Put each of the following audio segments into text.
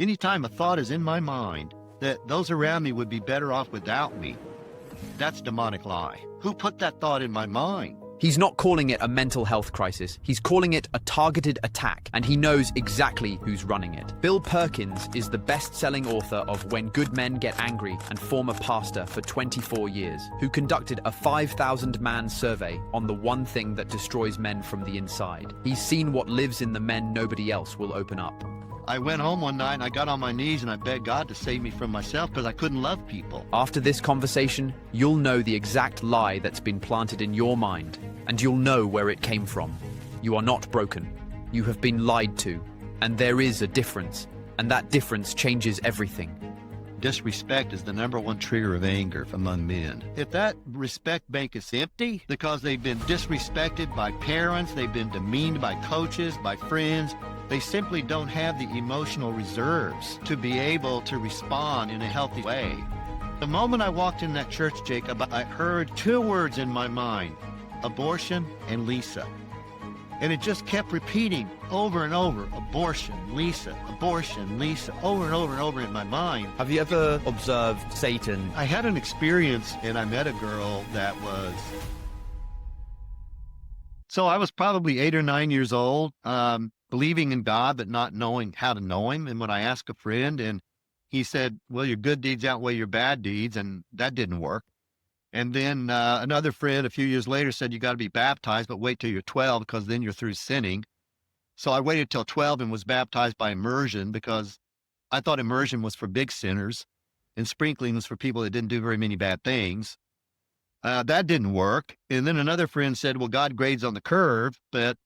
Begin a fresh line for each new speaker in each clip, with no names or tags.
Anytime a thought is in my mind that those around me would be better off without me, that's demonic lie. Who put that thought in my mind?
He's not calling it a mental health crisis. He's calling it a targeted attack, and he knows exactly who's running it. Bill Perkins is the best-selling author of When Good Men Get Angry and former pastor for 24 years, who conducted a 5,000-man survey on the one thing that destroys men from the inside. He's seen what lives in the men nobody else will open up.
I went home one night and I got on my knees and I begged God to save me from myself because I couldn't love people.
After this conversation, you'll know the exact lie that's been planted in your mind, and you'll know where it came from. You are not broken. You have been lied to, and there is a difference, and that difference changes everything.
Disrespect is the #1 trigger of anger among men. If that respect bank is empty because they've been disrespected by parents, they've been demeaned by coaches, by friends, they simply don't have the emotional reserves to be able to respond in a healthy way. The moment I walked in that church, Jacob, I heard 2 words in my mind: abortion and Lisa. And it just kept repeating over and over: abortion, Lisa, over and over and over in my mind.
Have you ever observed Satan?
I had an experience and I met a girl that was... So I was probably 8 or 9 years old, believing in God, but not knowing how to know him. And when I asked a friend, and he said, well, your good deeds outweigh your bad deeds, and that didn't work. And then another friend a few years later said, you got to be baptized, but wait till you're 12 because then you're through sinning. So I waited till 12 and was baptized by immersion because I thought immersion was for big sinners and sprinkling was for people that didn't do very many bad things. That didn't work. And then another friend said, well, God grades on the curve, but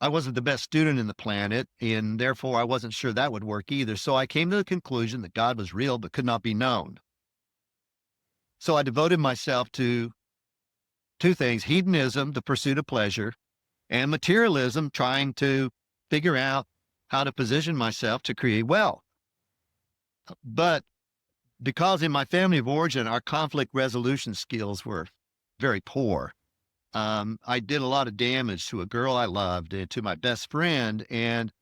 I wasn't the best student in the planet, and therefore I wasn't sure that would work either. So I came to the conclusion that God was real but could not be known. So I devoted myself to 2 things: hedonism, the pursuit of pleasure, and materialism, trying to figure out how to position myself to create wealth. But because in my family of origin, our conflict resolution skills were very poor, I did a lot of damage to a girl I loved and to my best friend. And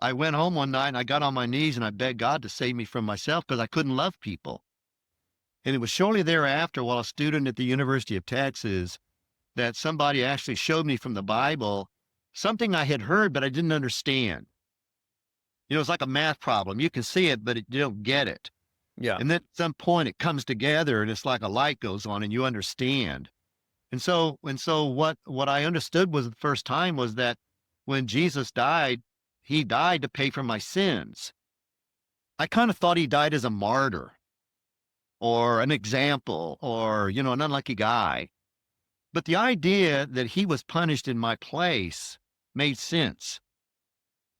I went home one night and I got on my knees and I begged God to save me from myself because I couldn't love people. And it was shortly thereafter, while a student at the University of Texas, that somebody actually showed me from the Bible something I had heard, but I didn't understand. You know, it's like a math problem. You can see it, but you don't get it.
Yeah.
And then at some point it comes together and it's like a light goes on and you understand. And so what I understood was the first time was that when Jesus died, he died to pay for my sins. I kind of thought he died as a martyr or an example or, you know, an unlucky guy. But the idea that he was punished in my place made sense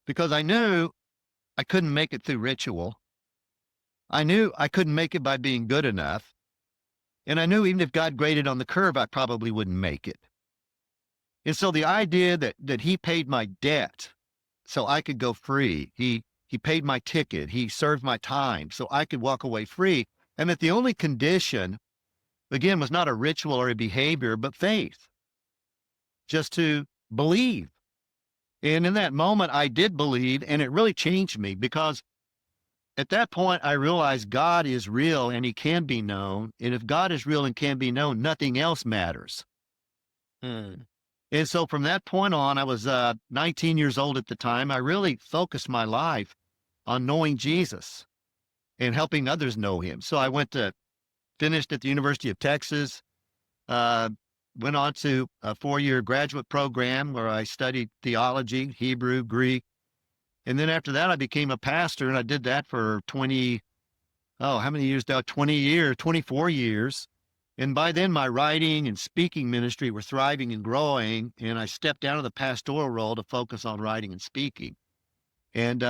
because I knew I couldn't make it through ritual. I knew I couldn't make it by being good enough. And I knew even if God graded on the curve, I probably wouldn't make it. And so the idea that he paid my debt so I could go free, he paid my ticket, he served my time so I could walk away free, and that the only condition, again, was not a ritual or a behavior, but faith, just to believe. And in that moment, I did believe, and it really changed me because at that point, I realized God is real and he can be known. And if God is real and can be known, nothing else matters. And so from that point on, I was 19 years old at the time. I really focused my life on knowing Jesus and helping others know him. So I finished at the University of Texas, went on to a 4-year graduate program where I studied theology, Hebrew, Greek. And then after that, I became a pastor, and I did that for 24 years. And by then, my writing and speaking ministry were thriving and growing, and I stepped down to the pastoral role to focus on writing and speaking. And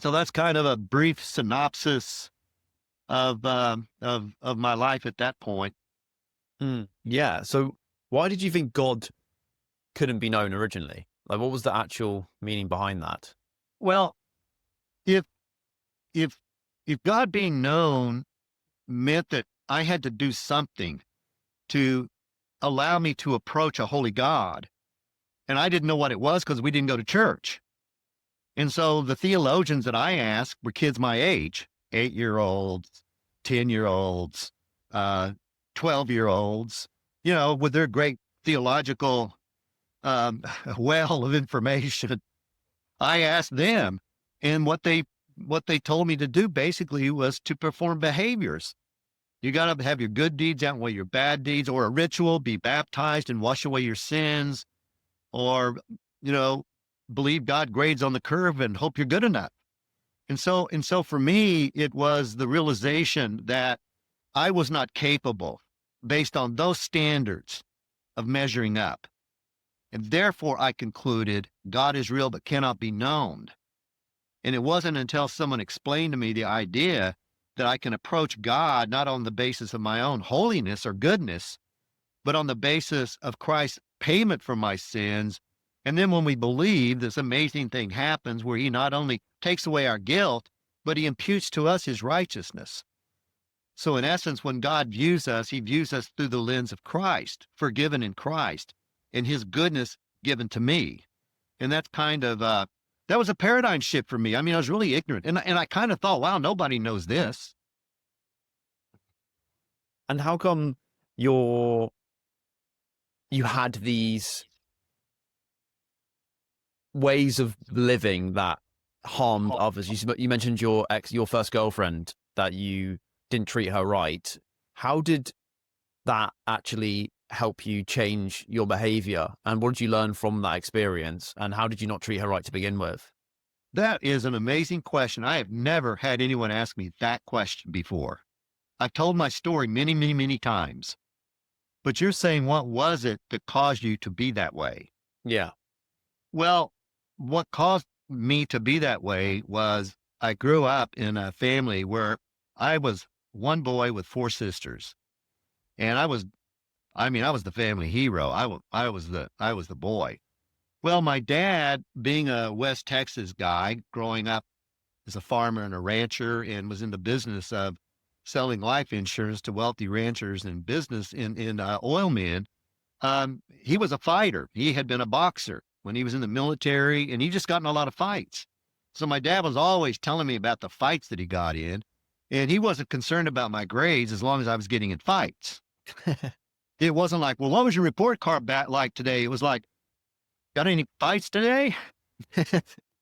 so that's kind of a brief synopsis of my life at that point.
Yeah. So why did you think God couldn't be known originally? Like, what was the actual meaning behind that?
Well, if God being known meant that I had to do something to allow me to approach a holy God, and I didn't know what it was because we didn't go to church. And so the theologians that I asked were kids my age, 8-year-olds, 10-year-olds, 12-year-olds, with their great theological um, well of information. I asked them, and what they told me to do basically was to perform behaviors. You got to have your good deeds outweigh your bad deeds, or a ritual, be baptized and wash away your sins, or, you know, believe God grades on the curve and hope you're good enough. And so for me, it was the realization that I was not capable based on those standards of measuring up. And therefore I concluded God is real but cannot be known. And it wasn't until someone explained to me the idea that I can approach God not on the basis of my own holiness or goodness, but on the basis of Christ's payment for my sins. And then when we believe, this amazing thing happens where he not only takes away our guilt, but he imputes to us his righteousness. So in essence, when God views us, he views us through the lens of Christ, forgiven in Christ, and his goodness given to me. And that's kind of, that was a paradigm shift for me. I mean, I was really ignorant. And I kind of thought, wow, nobody knows this.
And how come you had these ways of living that harmed others? You mentioned your first girlfriend, that you didn't treat her right. How did that actually help you change your behavior? And what did you learn from that experience? And how did you not treat her right to begin with?
That is an amazing question. I have never had anyone ask me that question before. I've told my story many, many, many times. But you're saying, what was it that caused you to be that way?
Yeah.
Well, what caused me to be that way was I grew up in a family where I was one boy with 4 sisters. And I was the family hero. I was the boy. Well, my dad, being a West Texas guy, growing up as a farmer and a rancher, and was in the business of selling life insurance to wealthy ranchers and business in oil men. He was a fighter. He had been a boxer when he was in the military, and he just got in a lot of fights. So my dad was always telling me about the fights that he got in, and he wasn't concerned about my grades as long as I was getting in fights. It wasn't like, well, what was your report card like today? It was like, got any fights today?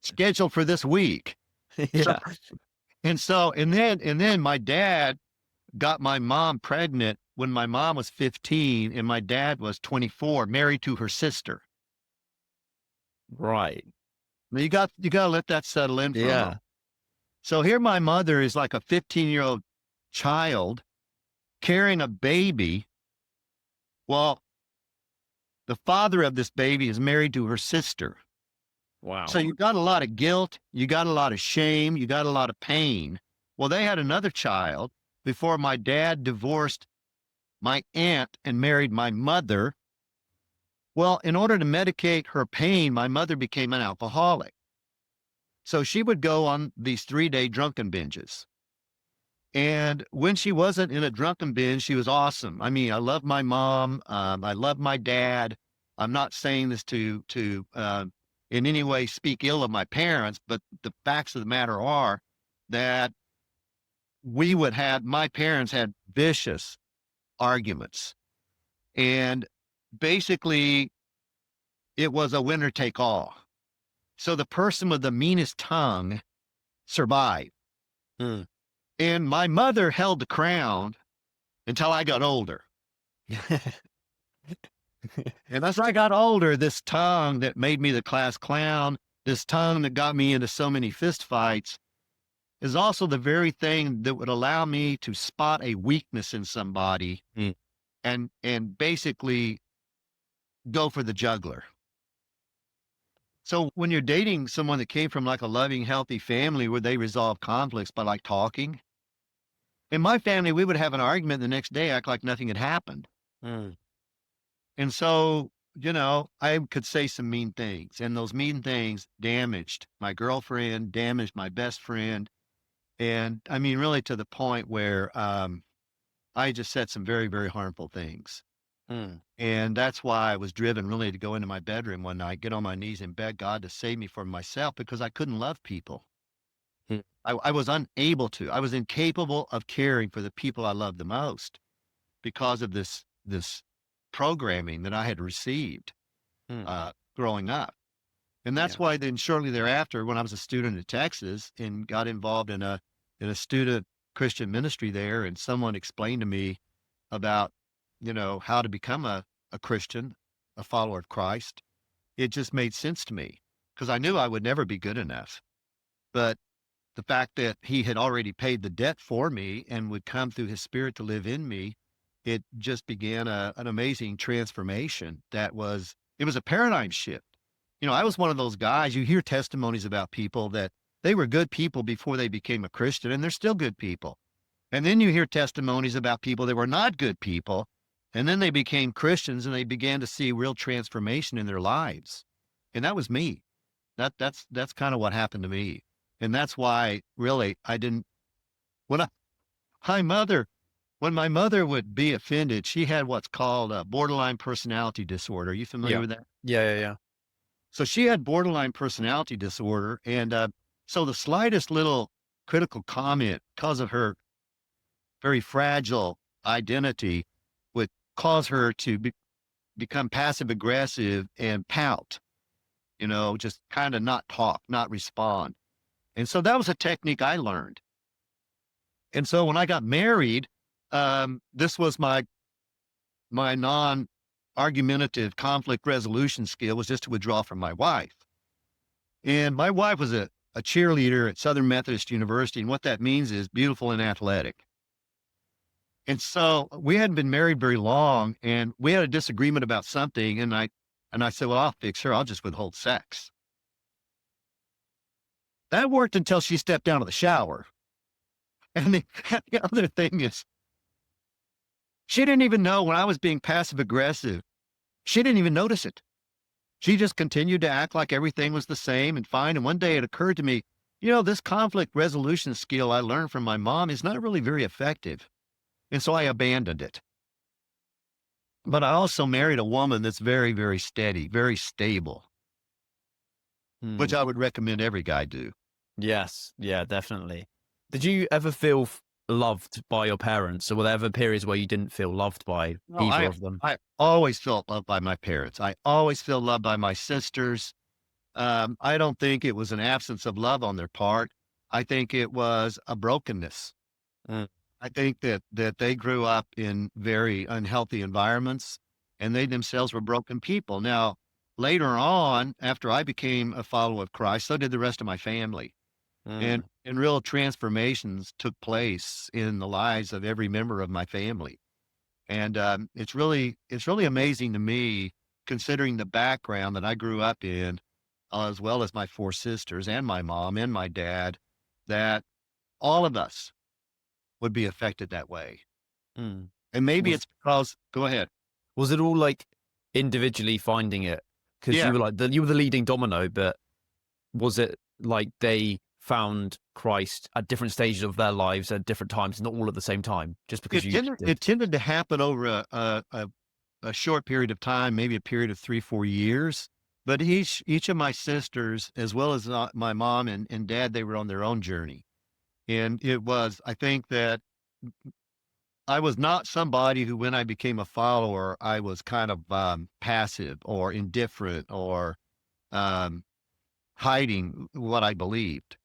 Scheduled for this week. So,
Yeah.
and then my dad got my mom pregnant when my mom was 15 and my dad was 24, married to her sister.
Right.
Now you got to let that settle in for a
Yeah.
moment. So here my mother is like a 15-year-old child carrying a baby. Well, the father of this baby is married to her sister.
Wow.
So you got a lot of guilt, you got a lot of shame, you got a lot of pain. Well, they had another child before my dad divorced my aunt and married my mother. Well, in order to medicate her pain, my mother became an alcoholic. So she would go on these 3-day drunken binges. And when she wasn't in a drunken binge, she was awesome. I mean, I love my mom. I love my dad. I'm not saying this to in any way speak ill of my parents, but the facts of the matter are that my parents had vicious arguments. And basically, it was a winner take all. So the person with the meanest tongue survived.
Hmm.
And my mother held the crown until I got older. And as I got older, this tongue that made me the class clown, this tongue that got me into so many fistfights, is also the very thing that would allow me to spot a weakness in somebody
Mm.
and basically go for the juggler. So when you're dating someone that came from like a loving, healthy family where they resolve conflicts by like talking, in my family, we would have an argument the next day, act like nothing had happened.
Hmm.
And so, I could say some mean things, and those mean things damaged my girlfriend, damaged my best friend. And I mean, really to the point where I just said some very, very harmful things.
Mm.
And that's why I was driven really to go into my bedroom one night, get on my knees and beg God to save me from myself because I couldn't love people.
Mm.
I was unable to. I was incapable of caring for the people I loved the most because of this programming that I had received
Mm.
growing up. And that's
Yeah.
why then shortly thereafter, when I was a student in Texas and got involved in a student Christian ministry there, and someone explained to me about, how to become a Christian, a follower of Christ, it just made sense to me because I knew I would never be good enough. But the fact that he had already paid the debt for me and would come through his spirit to live in me, it just began an amazing transformation it was a paradigm shift. I was one of those guys, you hear testimonies about people that they were good people before they became a Christian, and they're still good people. And then you hear testimonies about people that were not good people, and then they became Christians and they began to see real transformation in their lives. And that was me. That's kind of what happened to me. And that's why really I didn't when I my mother when my mother would be offended, she had what's called a borderline personality disorder. Are you familiar
Yeah.
with that?
Yeah. Yeah.
So she had borderline personality disorder. And so the slightest little critical comment, because of her very fragile identity, would cause her to become passive aggressive and pout, just kind of not talk, not respond. And so that was a technique I learned. And so when I got married, this was my non-argumentative conflict resolution skill was just to withdraw from my wife. And my wife was a cheerleader at Southern Methodist University. And what that means is beautiful and athletic. And so we hadn't been married very long and we had a disagreement about something. And I said, well, I'll fix her. I'll just withhold sex. That worked until she stepped down to the shower. And the other thing is, she didn't even know when I was being passive aggressive. She didn't even notice it. She just continued to act like everything was the same and fine. And one day it occurred to me, this conflict resolution skill I learned from my mom is not really very effective. And so I abandoned it. But I also married a woman that's very, very steady, very stable, which
Mm.
I would recommend every guy do.
Yes. Yeah, definitely. Did you ever feel loved by your parents, or were there ever periods where you didn't feel loved by
No,
either
I
of them?
I always felt loved by my parents. I always feel loved by my sisters. I don't think it was an absence of love on their part. I think it was a brokenness.
Mm.
I think that they grew up in very unhealthy environments and they themselves were broken people. Now, later on, after I became a follower of Christ, so did the rest of my family. And
Mm.
real transformations took place in the lives of every member of my family. And it's really amazing to me, considering the background that I grew up in, as well as my four sisters and my mom and my dad, that all of us would be affected that way.
Mm.
And maybe
Was
it's because, go ahead.
was it all like individually finding it? Because
Yeah,
you were the leading domino, but was it like they found Christ at different stages of their lives at different times, not all at the same time, just because
it
you
tended
did?
it tended to happen over a short period of time, maybe a period of 3, 4 years. But each of my sisters, as well as my mom and dad, they were on their own journey. And I think that I was not somebody who, when I became a follower, I was kind of passive or indifferent or um, hiding what I believed.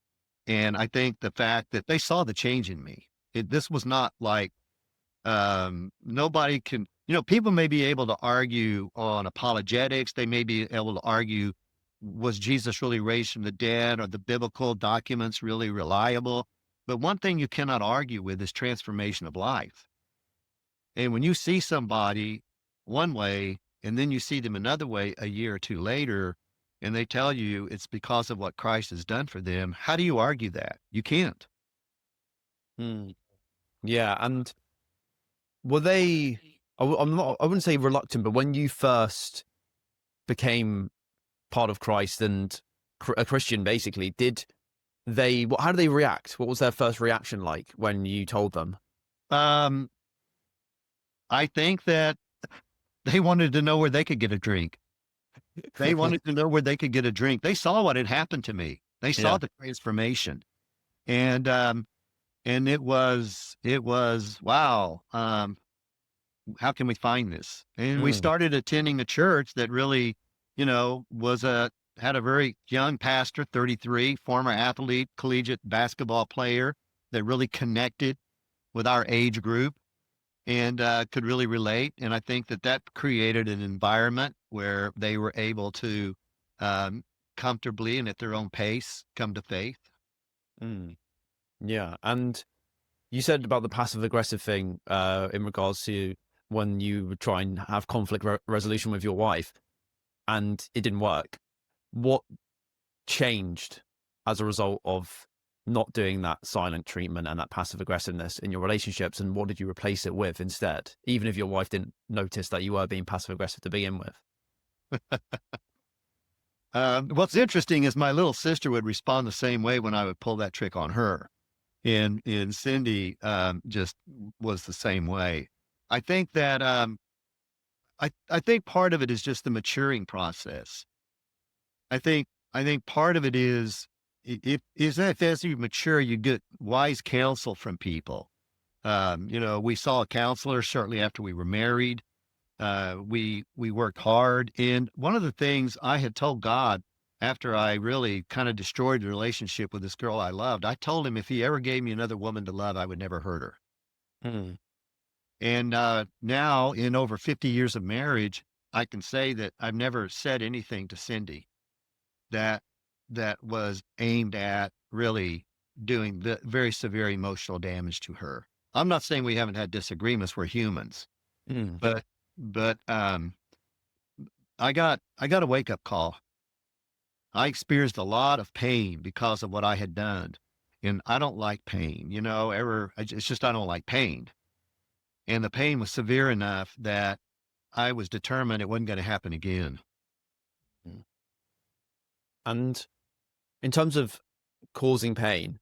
And I think the fact that they saw the change in me, this was not like nobody can, people may be able to argue on apologetics. They may be able to argue, was Jesus really raised from the dead? Are the biblical documents really reliable? But one thing you cannot argue with is transformation of life. And when you see somebody one way and then you see them another way a year or two later, and they tell you it's because of what Christ has done for them, how do you argue that? You can't.
Mm. Yeah, and were they? I'm not. I wouldn't say reluctant, but when you first became part of Christ and a Christian, basically, did they? How did they react? What was their first reaction like when you told them?
Um, I think that They wanted to know where they could get a drink. They wanted to know where they could get a drink. They saw what had happened to me. They saw
Yeah.
the transformation. And it was wow. How can we find this? And we
Mm.
started attending a church that really, had a very young pastor, 33, former athlete, collegiate basketball player that really connected with our age group and could really relate. And I think that created an environment where they were able to um, comfortably and at their own pace come to faith.
Mm. Yeah. And you said about the passive aggressive thing in regards to when you would try and have conflict resolution with your wife and it didn't work. What changed as a result of not doing that silent treatment and that passive aggressiveness in your relationships, and what did you replace it with instead, even if your wife didn't notice that you were being passive aggressive to begin with?
What's interesting is my little sister would respond the same way when I would pull that trick on her. And Cindy just was the same way. I think that I think part of it is just the maturing process. I think part of it is is that as you mature, you get wise counsel from people. We saw a counselor shortly after we were married. We worked hard, and one of the things I had told God after I really kind of destroyed the relationship with this girl I loved, I told him if he ever gave me another woman to love, I would never hurt her.
Mm.
And now, in over 50 years of marriage, I can say that I've never said anything to Cindy that that was aimed at really doing the very severe emotional damage to her. I'm not saying we haven't had disagreements. We're humans,
Mm.
but I got a wake up call. I experienced a lot of pain because of what I had done, and I don't like pain. It's just I don't like pain, and the pain was severe enough that I was determined it wasn't going to happen again.
Mm. And in terms of causing pain,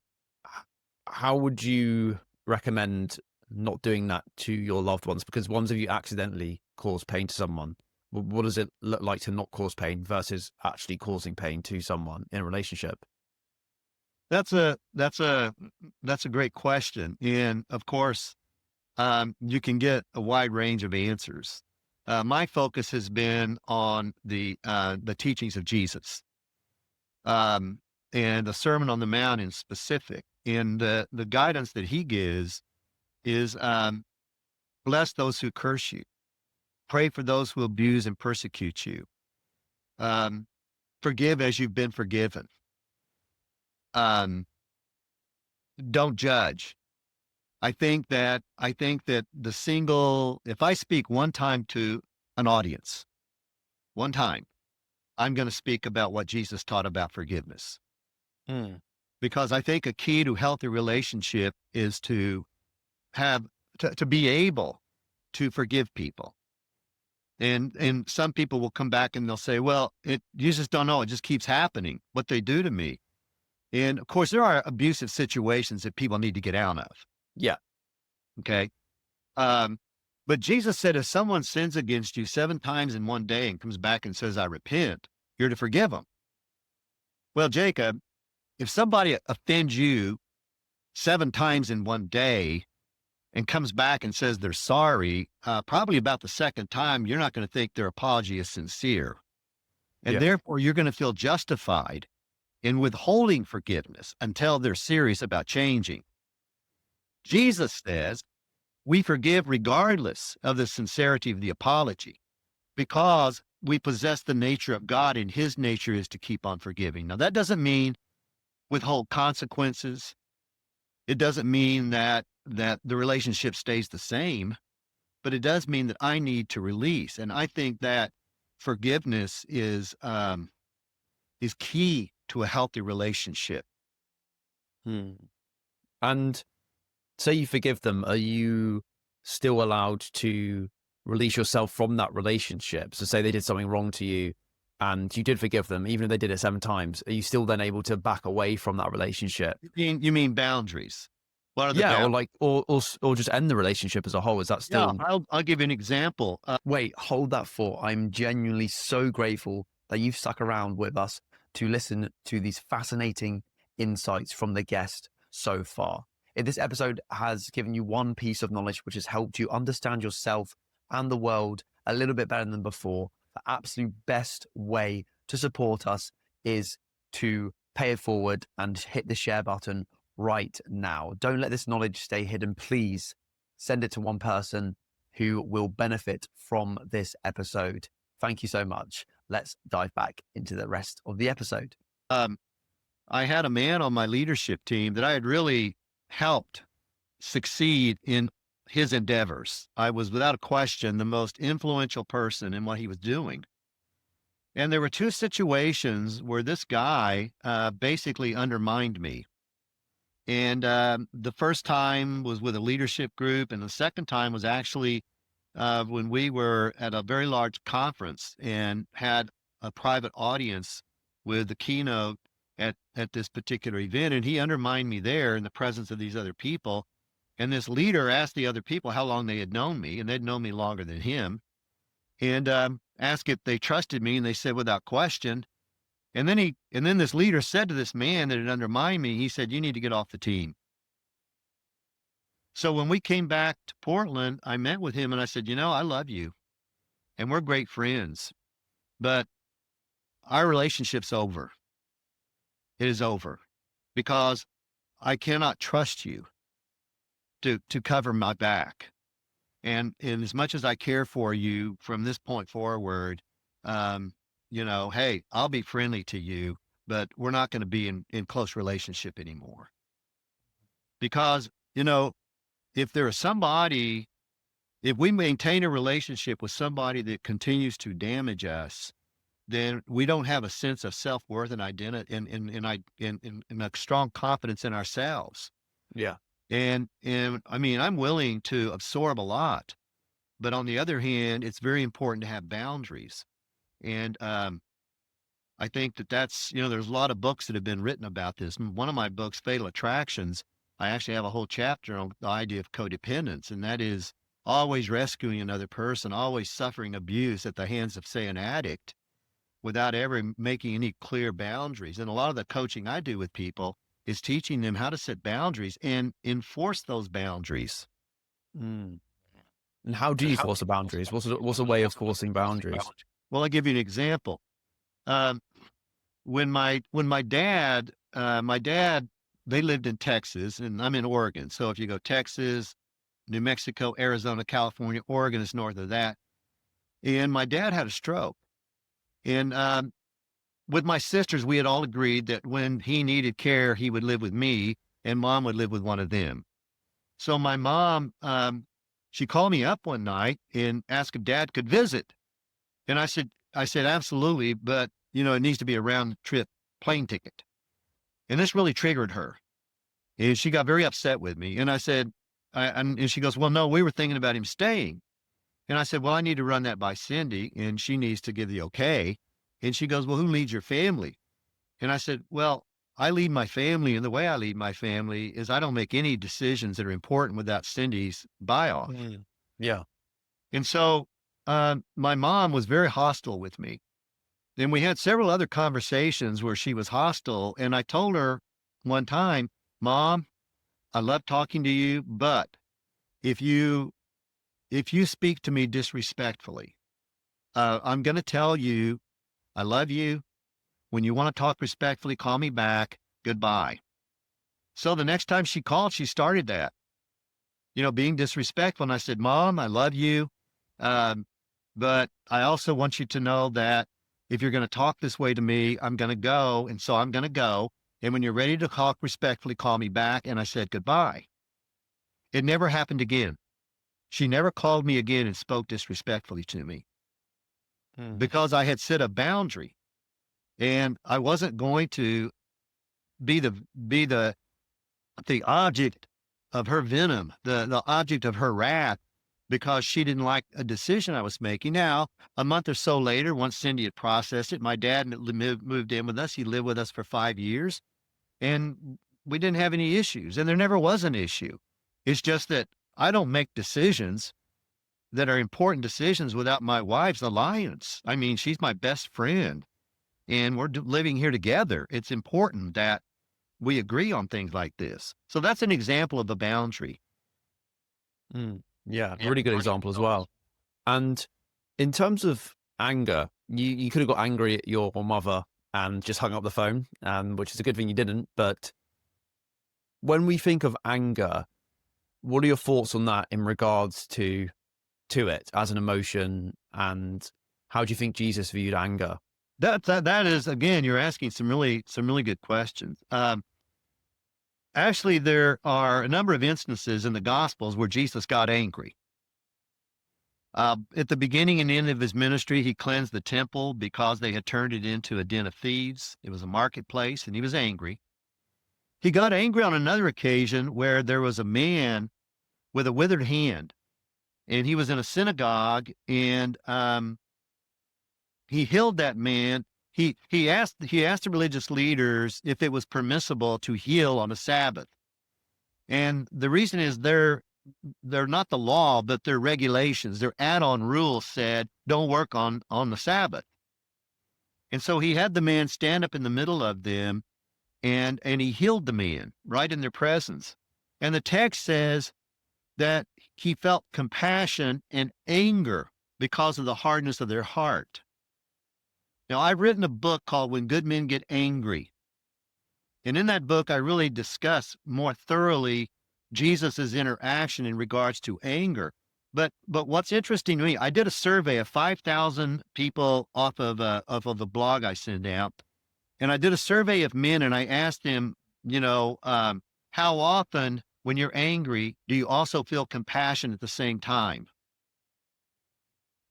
how would you recommend not doing that to your loved ones? Because once if you accidentally cause pain to someone, what does it look like to not cause pain versus actually causing pain to someone in a relationship?
That's a great question, and of course, you can get a wide range of answers. My focus has been on the teachings of Jesus, um, and the Sermon on the Mount in specific. And the guidance that he gives is bless those who curse you, pray for those who abuse and persecute you, um, forgive as you've been forgiven, um, don't judge. I think that if I speak one time to an audience, one time, I'm going to speak about what Jesus taught about forgiveness.
Mm.
Because I think a key to healthy relationship is to have to be able to forgive people. And some people will come back and they'll say, well, you just don't know. It just keeps happening, what they do to me. And of course, there are abusive situations that people need to get out of.
Yeah.
Okay. Um, but Jesus said, if someone sins against you 7 times in one day and comes back and says, I repent, you're to forgive them. Well, Jacob, if somebody offends you 7 times in one day and comes back and says they're sorry, probably about the second time, you're not going to think their apology is sincere. And
Yeah.
therefore, you're going to feel justified in withholding forgiveness until they're serious about changing. Jesus says we forgive regardless of the sincerity of the apology because we possess the nature of God, and his nature is to keep on forgiving. Now, that doesn't mean withhold consequences. It doesn't mean that the relationship stays the same, but it does mean that I need to release. And I think that forgiveness is key to a healthy relationship.
Mm. And say you forgive them, are you still allowed to release yourself from that relationship? So say they did something wrong to you and you did forgive them, even if they did it 7 times, are you still then able to back away from that relationship?
You mean boundaries? One of the
Yeah, or
bound-
like, or just end the relationship as a whole. Is that
Yeah,
still?
I'll give you an example.
Wait, hold that thought. I'm genuinely so grateful that you've stuck around with us to listen to these fascinating insights from the guest so far. If this episode has given you one piece of knowledge which has helped you understand yourself and the world a little bit better than before, the absolute best way to support us is to pay it forward and hit the share button right now. Don't let this knowledge stay hidden. Please send it to one person who will benefit from this episode. Thank you so much. Let's dive back into the rest of the episode.
I had a man on my leadership team that I had really helped succeed in his endeavors. I was without a question the most influential person in what he was doing. And there were two situations where this guy basically undermined me. And the first time was with a leadership group, and the second time was actually when we were at a very large conference and had a private audience with the keynote at this particular event. And he undermined me there in the presence of these other people. And this leader asked the other people how long they had known me, and they'd known me longer than him, and asked if they trusted me, and they said without question. And then this leader said to this man that had undermined me, he said, "You need to get off the team." So when we came back to Portland, I met with him and I said, I love you and we're great friends, but our relationship's over. It is over because I cannot trust you to cover my back. And as much as I care for you from this point forward, hey, I'll be friendly to you, but we're not going to be in close relationship anymore. Because, if there is somebody, if we maintain a relationship with somebody that continues to damage us, then we don't have a sense of self-worth and identity and a strong confidence in ourselves.
Yeah.
And I mean, I'm willing to absorb a lot, but on the other hand, it's very important to have boundaries. And I think that's, there's a lot of books that have been written about this. One of my books, Fatal Attractions, I actually have a whole chapter on the idea of codependence, and that is always rescuing another person, always suffering abuse at the hands of, say, an addict without ever making any clear boundaries. And a lot of the coaching I do with people is teaching them how to set boundaries and enforce those boundaries.
Mm. And how do you force the boundaries? What's a way of forcing boundaries?
Well, I'll give you an example. When my dad, they lived in Texas and I'm in Oregon. So if you go Texas, New Mexico, Arizona, California, Oregon is north of that. And my dad had a stroke. And with my sisters, we had all agreed that when he needed care, he would live with me and mom would live with one of them. So my mom, she called me up one night and asked if dad could visit. And I said, absolutely, but it needs to be a round trip plane ticket. And this really triggered her. And she got very upset with me. And I said, and she goes, well, no, we were thinking about him staying. And I said, well, I need to run that by Cindy and she needs to give the okay. And she goes, well, who leads your family? And I said, well, I lead my family. And the way I lead my family is I don't make any decisions that are important without Cindy's buy-off.
Mm. Yeah.
And so my mom was very hostile with me. And we had several other conversations where she was hostile. And I told her one time, Mom, I love talking to you, but if you speak to me disrespectfully, I'm going to tell you, I love you. When you want to talk respectfully, call me back. Goodbye. So the next time she called, she started that, being disrespectful. And I said, Mom, I love you. But I also want you to know that if you're going to talk this way to me, I'm going to go. And so I'm going to go. And when you're ready to talk respectfully, call me back. And I said goodbye. It never happened again. She never called me again and spoke disrespectfully to me because I had set a boundary and I wasn't going to be the object of her venom, the object of her wrath, because she didn't like a decision I was making. Now, a month or so later, once Cindy had processed it, my dad moved in with us. He lived with us for 5 years. And we didn't have any issues, and there never was an issue. It's just that I don't make decisions that are important decisions without my wife's alliance. I mean, she's my best friend, and we're living here together. It's important that we agree on things like this. So that's an example of a boundary.
Yeah, really good example as well. And in terms of anger, you could have got angry at your mother and just hung up the phone, which is a good thing you didn't. But when we think of anger, what are your thoughts on that in regards to it as an emotion, and how do you think Jesus viewed anger?
That is, again, you're asking some really good questions. Actually, there are a number of instances in the Gospels where Jesus got angry. At the beginning and end of his ministry, he cleansed the temple because they had turned it into a den of thieves. It was a marketplace, and he was angry. He got angry on another occasion where there was a man with a withered hand, and he was in a synagogue, and he healed that man. He asked the religious leaders if it was permissible to heal on a Sabbath. And the reason is they're not the law, but their regulations, their add-on rules said, don't work on the Sabbath. And so he had the man stand up in the middle of them, and he healed the man right in their presence. And the text says that he felt compassion and anger because of the hardness of their heart. Now, I've written a book called When Good Men Get Angry. And in that book, I really discuss more thoroughly Jesus's interaction in regards to anger. But what's interesting to me, I did a survey of 5,000 people off of a blog I send out. And I did a survey of men, and I asked them, how often when you're angry, do you also feel compassion at the same time?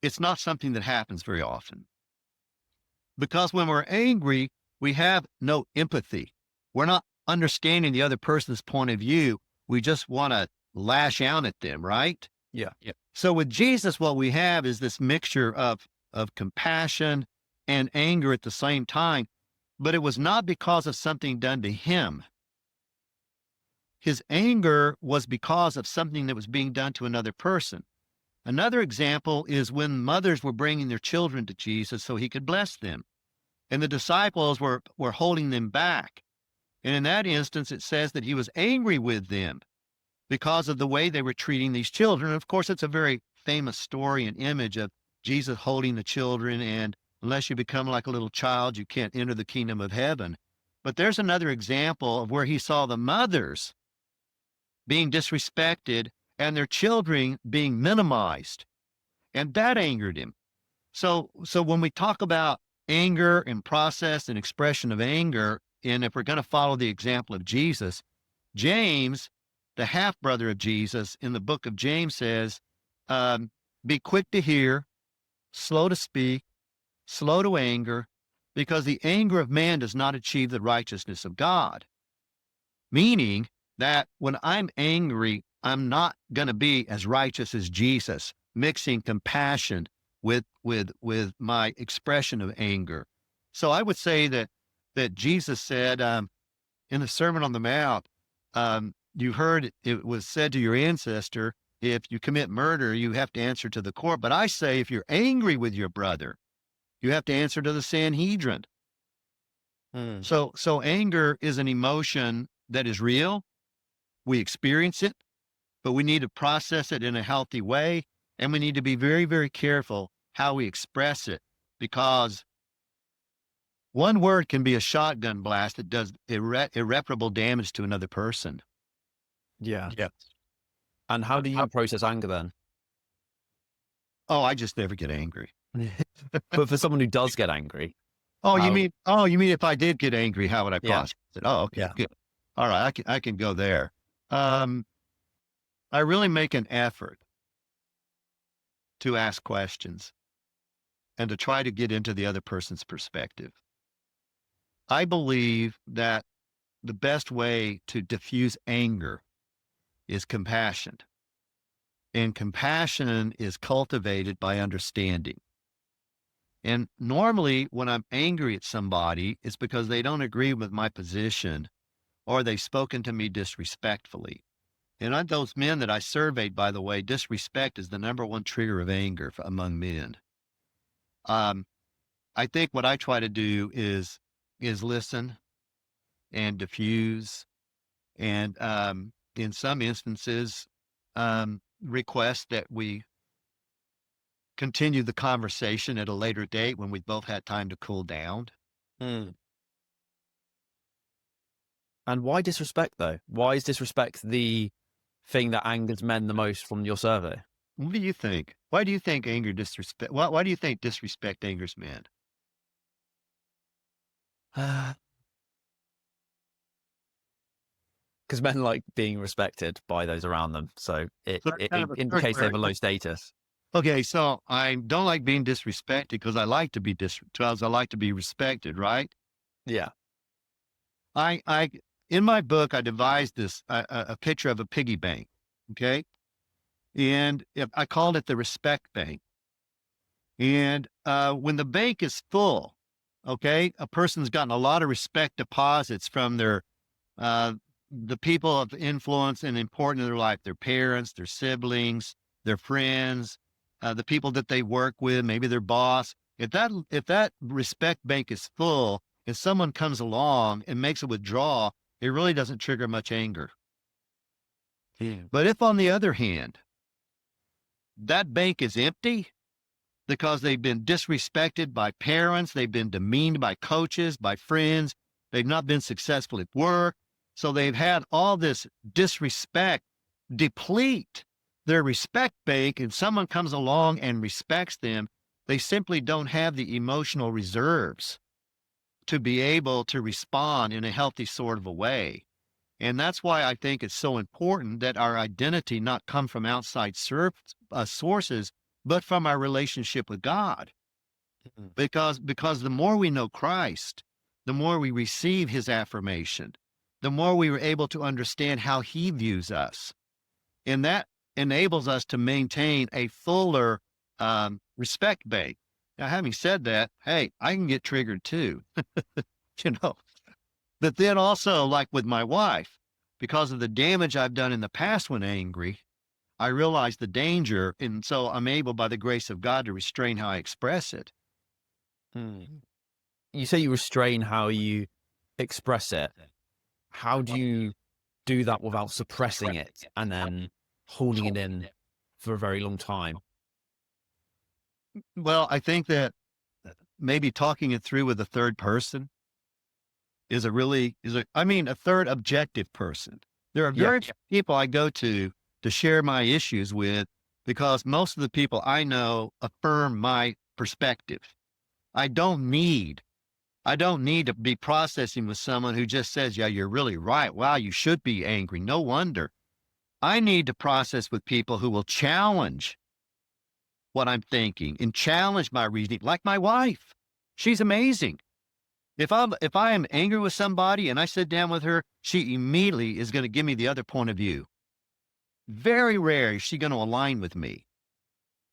It's not something that happens very often. Because when we're angry, we have no empathy. We're not understanding the other person's point of view. We just want to lash out at them, right?
Yeah.
So with Jesus, what we have is this mixture of compassion and anger at the same time, but it was not because of something done to him. His anger was because of something that was being done to another person. Another example is when mothers were bringing their children to Jesus so he could bless them. And the disciples were holding them back. And in that instance, it says that he was angry with them because of the way they were treating these children. And of course, it's a very famous story and image of Jesus holding the children, and unless you become like a little child, you can't enter the kingdom of heaven. But there's another example of where he saw the mothers being disrespected and their children being minimized, and that angered him. So when we talk about anger and process and expression of anger, and if we're going to follow the example of Jesus, James, the half-brother of Jesus, in the book of James says, be quick to hear, slow to speak, slow to anger, because the anger of man does not achieve the righteousness of God. Meaning that when I'm angry, I'm not going to be as righteous as Jesus, mixing compassion with my expression of anger. So I would say that Jesus said in the Sermon on the Mount, you heard it was said to your ancestor, if you commit murder, you have to answer to the court. But I say, if you're angry with your brother, you have to answer to the Sanhedrin. So anger is an emotion that is real. We experience it, but we need to process it in a healthy way. And we need to be very, very careful how we express it, because one word can be a shotgun blast that does irreparable damage to another person.
Yeah. And how do you process anger then?
Oh, I just never get angry.
But for someone who does get angry.
You mean if I did get angry, how would I process it? Oh, okay,
Yeah.
good. All right, I can go there. I really make an effort to ask questions and to try to get into the other person's perspective. I believe that the best way to diffuse anger is compassion. And compassion is cultivated by understanding. And normally when I'm angry at somebody, it's because they don't agree with my position, or they've spoken to me disrespectfully. And on those men that I surveyed, by the way, disrespect is the number one trigger of anger among men. I think what I try to do is listen and diffuse, and in some instances, request that we continue the conversation at a later date when we've both had time to cool down.
Mm. And why disrespect, though? Why is disrespect the thing that angers men the most from your survey?
What do you think? Why do you think anger disrespect? Why do you think disrespect angers men?
Because men like being respected by those around them. So it,
So that's
it,
kind
it
of a
indicates they have a
circular.
low status.
Okay, so I don't like being disrespected because I like to be because I like to be respected, right?
Yeah.
I in my book I devised this a picture of a piggy bank, okay, and I called it the respect bank. And when the bank is full, okay, a person's gotten a lot of respect deposits from uh, the people of influence and important in their life, their parents, their siblings, their friends, the people that they work with, maybe their boss. If that respect bank is full, if someone comes along and makes a withdrawal, it really doesn't trigger much anger.
Yeah.
But if, on the other hand, that bank is empty because they've been disrespected by parents, they've been demeaned by coaches, by friends, they've not been successful at work, so they've had all this disrespect deplete their respect bank, and someone comes along and respects them, they simply don't have the emotional reserves to be able to respond in a healthy sort of a way. And that's why I think it's so important that our identity not come from outside sources, but from our relationship with God.
Mhm.
Because the more we know Christ, the more we receive his affirmation, the more we are able to understand how he views us. And that enables us to maintain a fuller respect bank. Now, having said that, hey, I can get triggered too, you know. But then also, like with my wife, because of the damage I've done in the past when angry, I realize the danger. And so I'm able, by the grace of God, to restrain how I express it.
Mm. You say you restrain how you express it. How do you do that without suppressing it and then holding it in for a very long time?
Well, I think that maybe talking it through with a third person a third objective person. There are
Yeah.
very few people I go to share my issues with because most of the people I know affirm my perspective. I don't need I don't need to be processing with someone who just says, yeah, you're really right. Wow, you should be angry. No wonder. I need to process with people who will challenge what I'm thinking and challenge my reasoning, like my wife. She's amazing. If I am angry with somebody and I sit down with her, she immediately is going to give me the other point of view. Very rare is she going to align with me.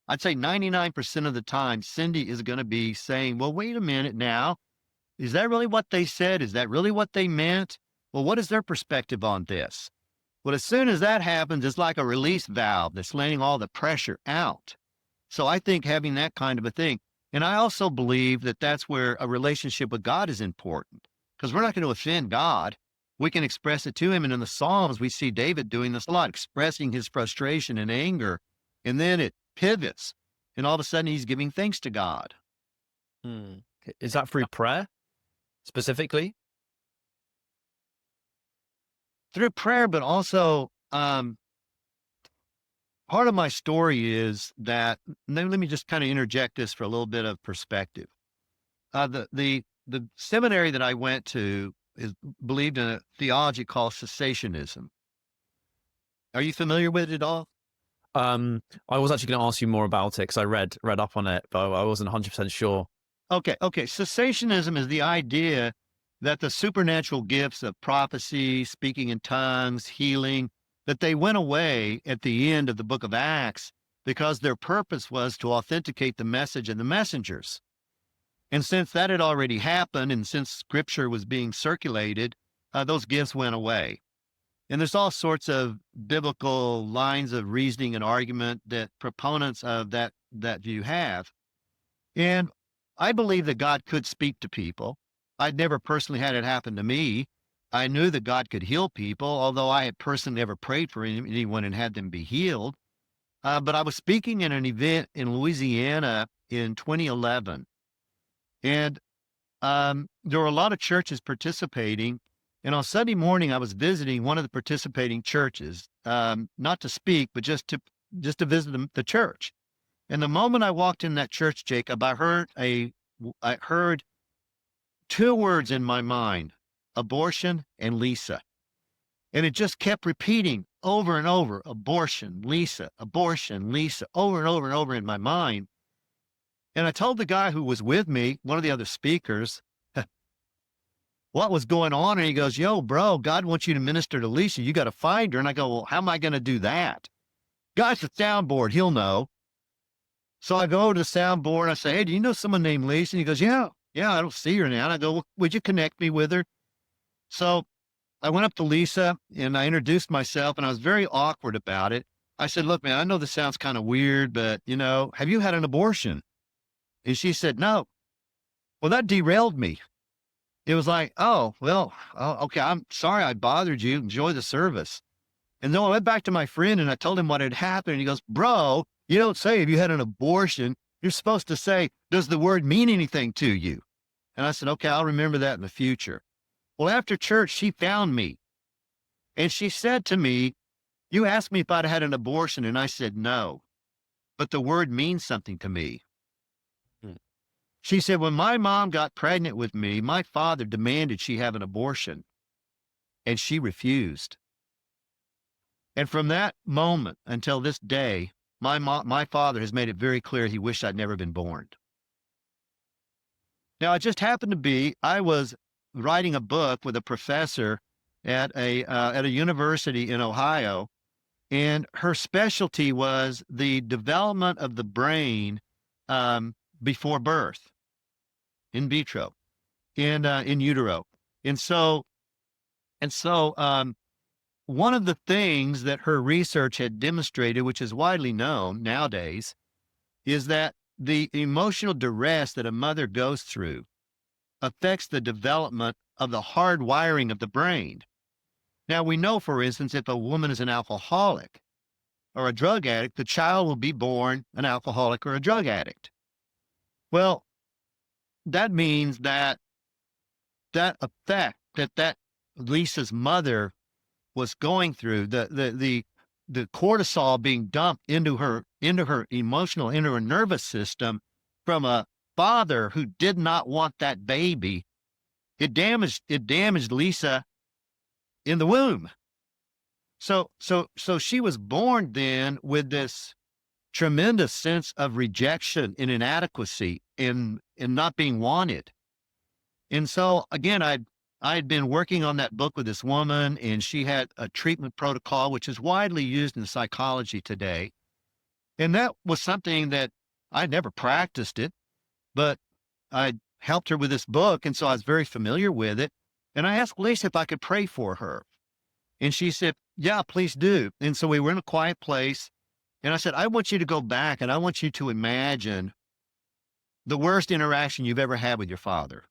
I'd say 99% of the time, Cindy is going to be saying, well, wait a minute now. Is that really what they said? Is that really what they meant? Well, what is their perspective on this? Well, as soon as that happens, it's like a release valve that's letting all the pressure out. So I think having that kind of a thing. And I also believe that that's where a relationship with God is important because we're not going to offend God. We can express it to him. And in the Psalms, we see David doing this a lot, expressing his frustration and anger. And then it pivots. And all of a sudden, he's giving thanks to God.
Mm. Is that through prayer specifically?
Through prayer, but also part of my story is that, let me just kind of interject this for a little bit of perspective. The seminary that I went to is believed in a theology called cessationism. Are you familiar with it at all?
I was actually going to ask you more about it because I read up on it, but I wasn't 100% sure.
Okay. Cessationism is the idea that the supernatural gifts of prophecy, speaking in tongues, healing, that they went away at the end of the book of Acts because their purpose was to authenticate the message and the messengers. And since that had already happened, and since scripture was being circulated, those gifts went away. And there's all sorts of biblical lines of reasoning and argument that proponents of that view have. And I believe that God could speak to people. I'd never personally had it happen to me. I knew that God could heal people, although I had personally never prayed for anyone and had them be healed. But I was speaking in an event in Louisiana in 2011, and there were a lot of churches participating. And on Sunday morning, I was visiting one of the participating churches, not to speak, but just to visit the church. And the moment I walked in that church, Jacob, I heard two words in my mind: abortion and Lisa. And it just kept repeating over and over: abortion, Lisa, over and over and over in my mind. And I told the guy who was with me, one of the other speakers, what was going on. And he goes, "Yo, bro, God wants you to minister to Lisa. You got to find her." And I go, "Well, how am I going to do that?" Guy's the soundboard. He'll know. So I go to the soundboard and I say, "Hey, do you know someone named Lisa?" And he goes, yeah, I don't see her now. And I go, "Well, would you connect me with her?" So I went up to Lisa and I introduced myself, and I was very awkward about it. I said, "Look, man, I know this sounds kind of weird, but have you had an abortion?" And she said, "No." Well, that derailed me. It was like, "Oh, well, okay, I'm sorry I bothered you. Enjoy the service." And then I went back to my friend and I told him what had happened. And he goes, "Bro, you don't say if you had an abortion. You're supposed to say, does the word mean anything to you?" And I said, "Okay, I'll remember that in the future." Well, after church, she found me and she said to me, "You asked me if I'd had an abortion." And I said, "No, but the word means something to me."
Hmm.
She said, "When my mom got pregnant with me, my father demanded she have an abortion and she refused. And from that moment until this day, my father has made it very clear he wished I'd never been born." Now, it just happened to be I was writing a book with a professor at a university in Ohio, and her specialty was the development of the brain before birth, in vitro, and in utero. And so, one of the things that her research had demonstrated, which is widely known nowadays, is that the emotional duress that a mother goes through affects the development of the hard wiring of the brain. Now, we know, for instance, if a woman is an alcoholic or a drug addict, the child will be born an alcoholic or a drug addict. Well, that means that effect that Lisa's mother was going through, the cortisol being dumped into her emotional, into her nervous system from a father who did not want that baby, it damaged Lisa in the womb. So she was born then with this tremendous sense of rejection and inadequacy and not being wanted. And so again, I had been working on that book with this woman, and she had a treatment protocol, which is widely used in psychology today. And that was something that I'd never practiced it, but I helped her with this book. And so I was very familiar with it. And I asked Lisa if I could pray for her. And she said, "Yeah, please do." And so we were in a quiet place. And I said, "I want you to go back and I want you to imagine the worst interaction you've ever had with your father.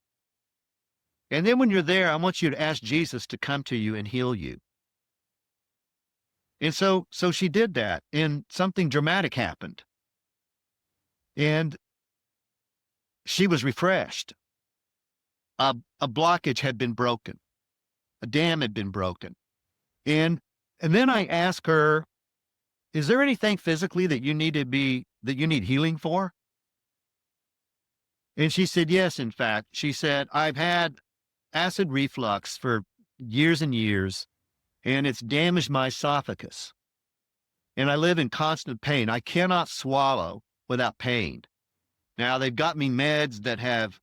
And then when you're there, I want you to ask Jesus to come to you and heal you." And so she did that, and something dramatic happened. And she was refreshed. A blockage had been broken. A dam had been broken. And then I asked her, "Is there anything physically that you need healing for?" And she said, "Yes, in fact." She said, "I've had acid reflux for years and years, and it's damaged my esophagus. And I live in constant pain. I cannot swallow without pain. Now they've got me meds that have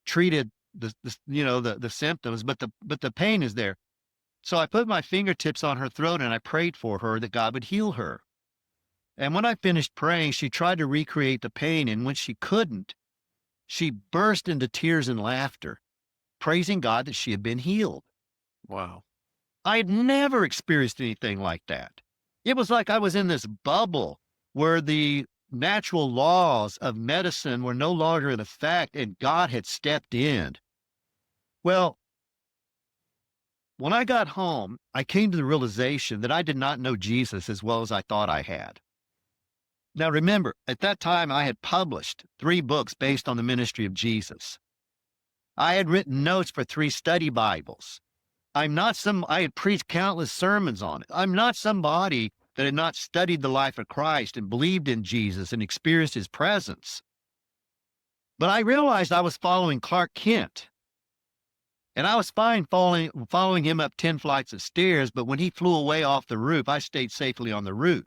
treated the symptoms, but the pain is there." So I put my fingertips on her throat and I prayed for her that God would heal her. And when I finished praying, she tried to recreate the pain. And when she couldn't, she burst into tears and laughter, praising God that she had been healed.
Wow.
I had never experienced anything like that. It was like I was in this bubble where the natural laws of medicine were no longer in effect and God had stepped in. Well, when I got home, I came to the realization that I did not know Jesus as well as I thought I had. Now, remember, at that time, I had published 3 books based on the ministry of Jesus. I had written notes for 3 study Bibles. I had preached countless sermons on it. I'm not somebody that had not studied the life of Christ and believed in Jesus and experienced his presence. But I realized I was following Clark Kent. And I was fine following him up 10 flights of stairs, but when he flew away off the roof, I stayed safely on the roof.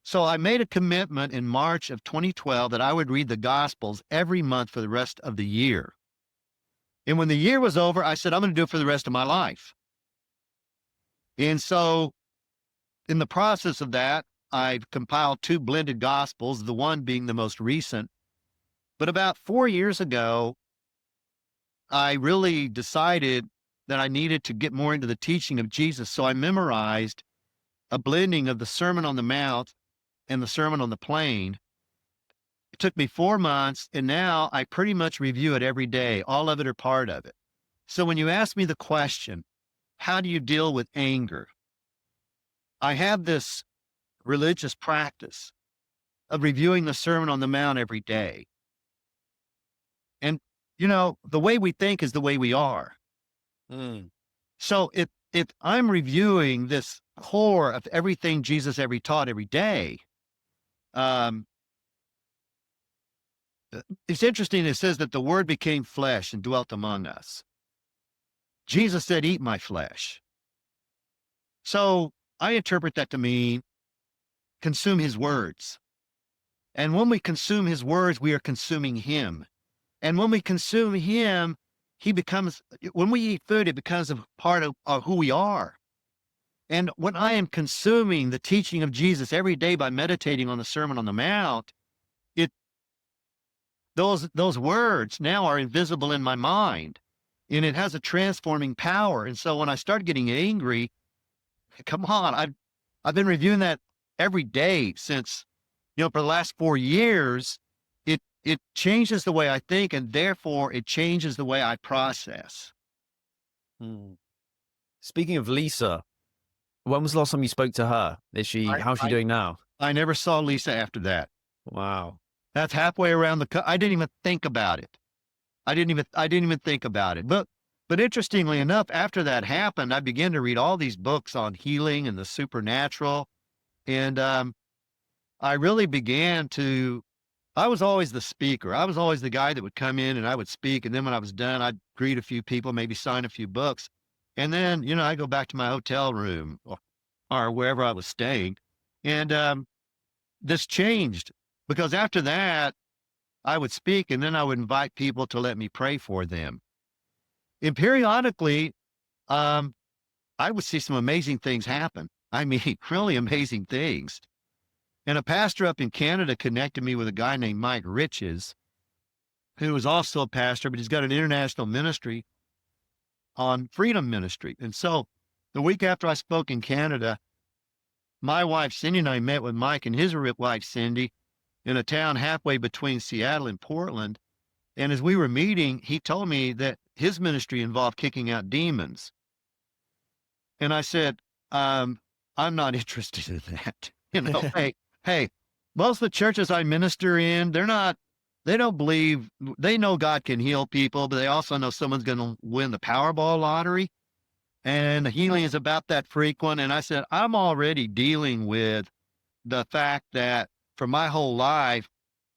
So I made a commitment in March of 2012 that I would read the Gospels every month for the rest of the year. And when the year was over, I said, I'm going to do it for the rest of my life. And so in the process of that, I've compiled 2 blended Gospels, the one being the most recent. But about 4 years ago, I really decided that I needed to get more into the teaching of Jesus. So I memorized a blending of the Sermon on the Mount and the Sermon on the Plain. It took me 4 months, and now I pretty much review it every day, all of it or part of it. So when you ask me the question, how do you deal with anger? I have this religious practice of reviewing the Sermon on the Mount every day. And, the way we think is the way we are.
Mm.
So if I'm reviewing this core of everything Jesus ever taught every day, um, it's interesting. It says that the Word became flesh and dwelt among us. Jesus said, eat my flesh. So I interpret that to mean consume his words. And when we consume his words, we are consuming him. And when we consume him, when we eat food, it becomes a part of who we are. And when I am consuming the teaching of Jesus every day by meditating on the Sermon on the Mount, those words now are invisible in my mind, and it has a transforming power. And so when I start getting angry, come on, I've been reviewing that every day since, for the last 4 years. It changes the way I think, and therefore it changes the way I process.
Mm. Speaking of Lisa, when was the last time you spoke to her? How's she doing now?
I never saw Lisa after that.
Wow.
That's halfway around I didn't even think about it. I didn't even think about it. But interestingly enough, after that happened, I began to read all these books on healing and the supernatural. And I really I was always the speaker. I was always the guy that would come in and I would speak. And then when I was done, I'd greet a few people, maybe sign a few books. And then, I go back to my hotel room or wherever I was staying. And this changed because after that, I would speak and then I would invite people to let me pray for them. And periodically, I would see some amazing things happen. I mean, really amazing things. And a pastor up in Canada connected me with a guy named Mike Riches, who is also a pastor, but he's got an international ministry on freedom ministry. And so the week after I spoke in Canada, my wife, Cindy, and I met with Mike and his wife, Cindy, in a town halfway between Seattle and Portland. And as we were meeting, he told me that his ministry involved kicking out demons. And I said, I'm not interested in that. Hey, most of the churches I minister in, they don't believe, they know God can heal people, but they also know someone's going to win the Powerball lottery. And the healing is about that frequent. And I said, I'm already dealing with the fact that for my whole life,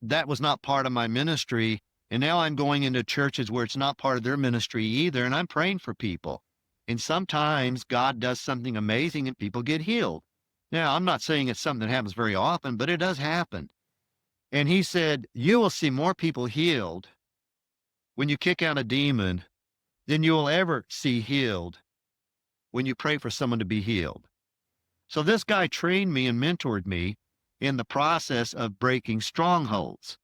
that was not part of my ministry. And now I'm going into churches where it's not part of their ministry either. And I'm praying for people. And sometimes God does something amazing and people get healed. Now, I'm not saying it's something that happens very often, but it does happen. And he said, you will see more people healed when you kick out a demon than you will ever see healed when you pray for someone to be healed. So this guy trained me and mentored me in the process of breaking strongholds.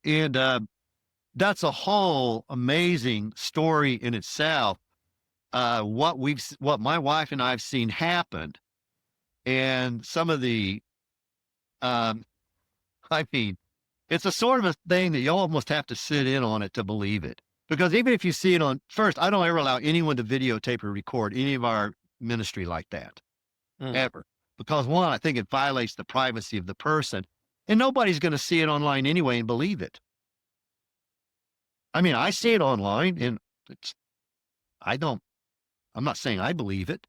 And that's a whole amazing story in itself. what my wife and I have seen happen, and some of the, um, I mean, it's a sort of a thing that you almost have to sit in on it to believe it. Because even if you see it on first, I don't ever allow anyone to videotape or record any of our ministry like that,
Mm.
ever. Because one, I think it violates the privacy of the person, and nobody's going to see it online anyway and believe it. I mean, I see it online, and it's, I don't, I'm not saying I believe it,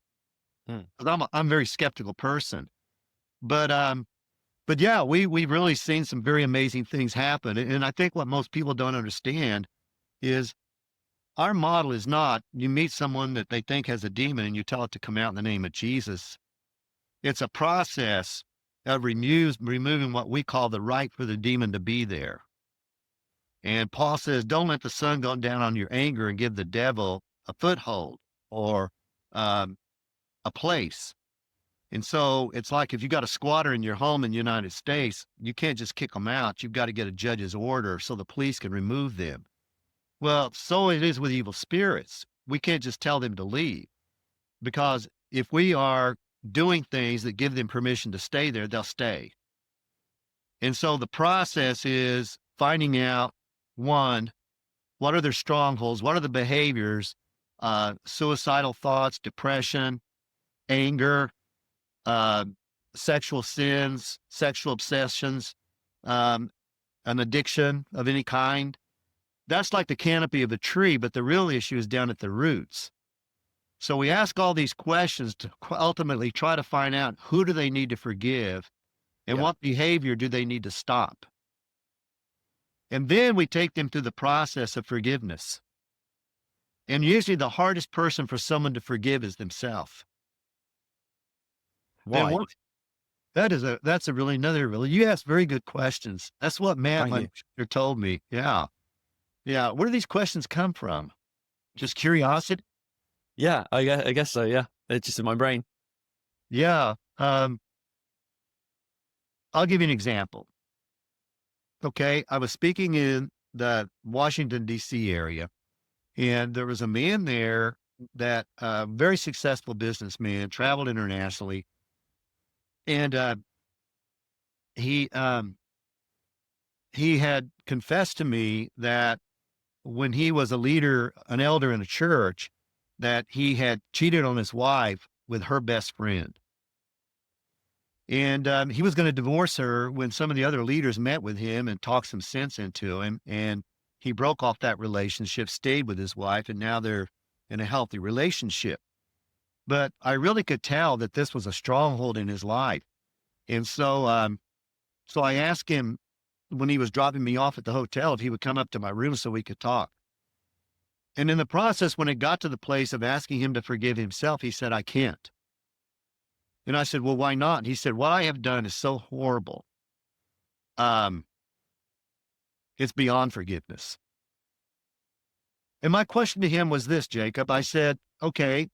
Mm.
'cause I'm a very skeptical person. But, but yeah, we've really seen some very amazing things happen. And I think what most people don't understand is our model is not you meet someone that they think has a demon and you tell it to come out in the name of Jesus. It's a process of removing what we call the right for the demon to be there. And Paul says, don't let the sun go down on your anger and give the devil a foothold or um, a place. And so it's like if you got a squatter in your home in the United States, you can't just kick them out. You've got to get a judge's order so the police can remove them. Well, so it is with evil spirits. We can't just tell them to leave because if we are doing things that give them permission to stay there, they'll stay. And so the process is finding out one, what are their strongholds? What are the behaviors? Suicidal thoughts, depression, anger, uh, sexual sins, sexual obsessions, um, an addiction of any kind. That's like the canopy of a tree, but the real issue is down at the roots. So we ask all these questions to ultimately try to find out who do they need to forgive and
Yeah.
what behavior do they need to stop. And then we take them through the process of forgiveness. And usually the hardest person for someone to forgive is themselves. Then
Why?
once that's a really another really you ask very good questions. That's what Matt,
Thank
my
you.
instructor, told me. Yeah. Yeah. Where do these questions come from? Just curiosity?
Yeah, I guess so. Yeah, it's just in my brain.
Yeah. I'll give you an example. Okay. I was speaking in the Washington, D.C. area, and there was a man there that very successful businessman, traveled internationally. And he um, he had confessed to me that when he was a leader, an elder in a church, that he had cheated on his wife with her best friend. And he was going to divorce her when some of the other leaders met with him and talked some sense into him. And he broke off that relationship, stayed with his wife, and now they're in a healthy relationship. But I really could tell that this was a stronghold in his life. And so I asked him when he was dropping me off at the hotel if he would come up to my room so we could talk. And in the process, when it got to the place of asking him to forgive himself, he said, I can't. And I said, well, why not? He said, what I have done is so horrible. Um, it's beyond forgiveness. And my question to him was this, Jacob. I said, okay,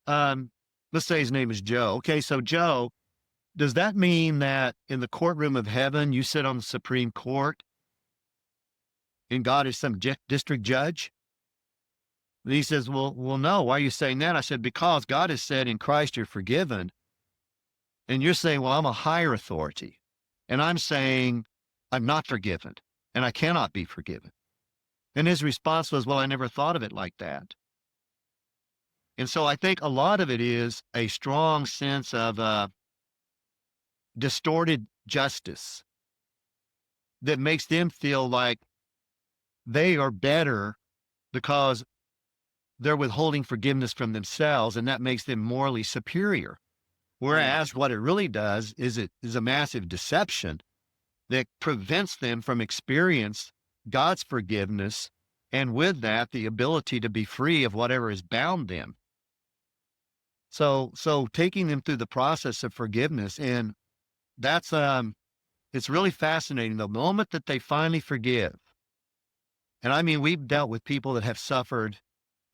let's say his name is Joe. Okay, so Joe, does that mean that in the courtroom of heaven, you sit on the Supreme Court and God is some district judge? And he says, well, no. Why are you saying that? I said, because God has said in Christ you're forgiven. And you're saying, well, I'm a higher authority. And I'm saying I'm not forgiven and I cannot be forgiven. And his response was, well, I never thought of it like that. And so I think a lot of it is a strong sense of distorted justice that makes them feel like they are better because they're withholding forgiveness from themselves, and that makes them morally superior. Whereas what it really does is it is a massive deception that prevents them from experience God's forgiveness, and with that, the ability to be free of whatever has bound them. So taking them through the process of forgiveness, and that's it's really fascinating. The moment that they finally forgive, and I mean, we've dealt with people that have suffered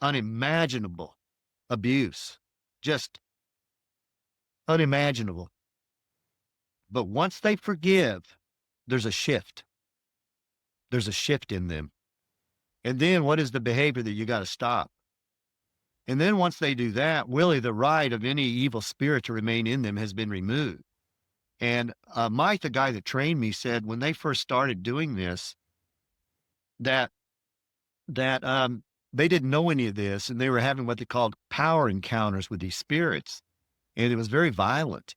unimaginable abuse, just unimaginable. But once they forgive, there's a shift. There's a shift in them. And then what is the behavior that you got to stop? And then once they do that, really the right of any evil spirit to remain in them has been removed. And Mike, the guy that trained me, said when they first started doing this, that that they didn't know any of this, and they were having what they called power encounters with these spirits, and it was very violent.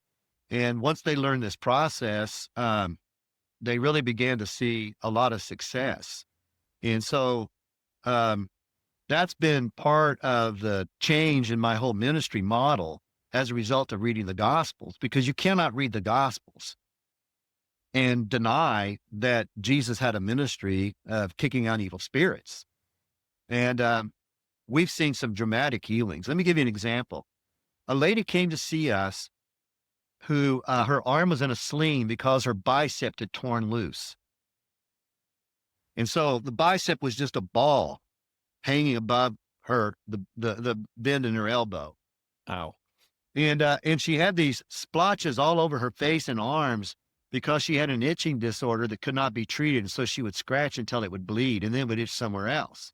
And once they learned this process, they really began to see a lot of success. And so um, that's been part of the change in my whole ministry model as a result of reading the Gospels, because you cannot read the Gospels and deny that Jesus had a ministry of kicking out evil spirits. And we've seen some dramatic healings. Let me give you an example. A lady came to see us who her arm was in a sling because her bicep had torn loose. And so the bicep was just a ball hanging above her, the bend in her elbow.
Ow.
And she had these splotches all over her face and arms because she had an itching disorder that could not be treated. And so she would scratch until it would bleed and then it would itch somewhere else.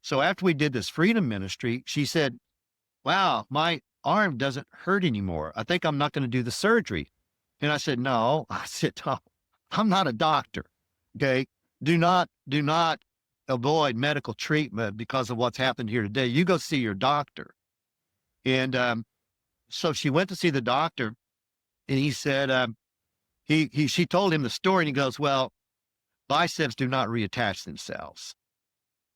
So after we did this freedom ministry, she said, wow, my arm doesn't hurt anymore. I think I'm not going to do the surgery. And I said, no. I said, no, I'm not a doctor. Okay. Do not avoid medical treatment because of what's happened here today. You go see your doctor. And so she went to see the doctor, and he said, she told him the story, and he goes, well, biceps do not reattach themselves.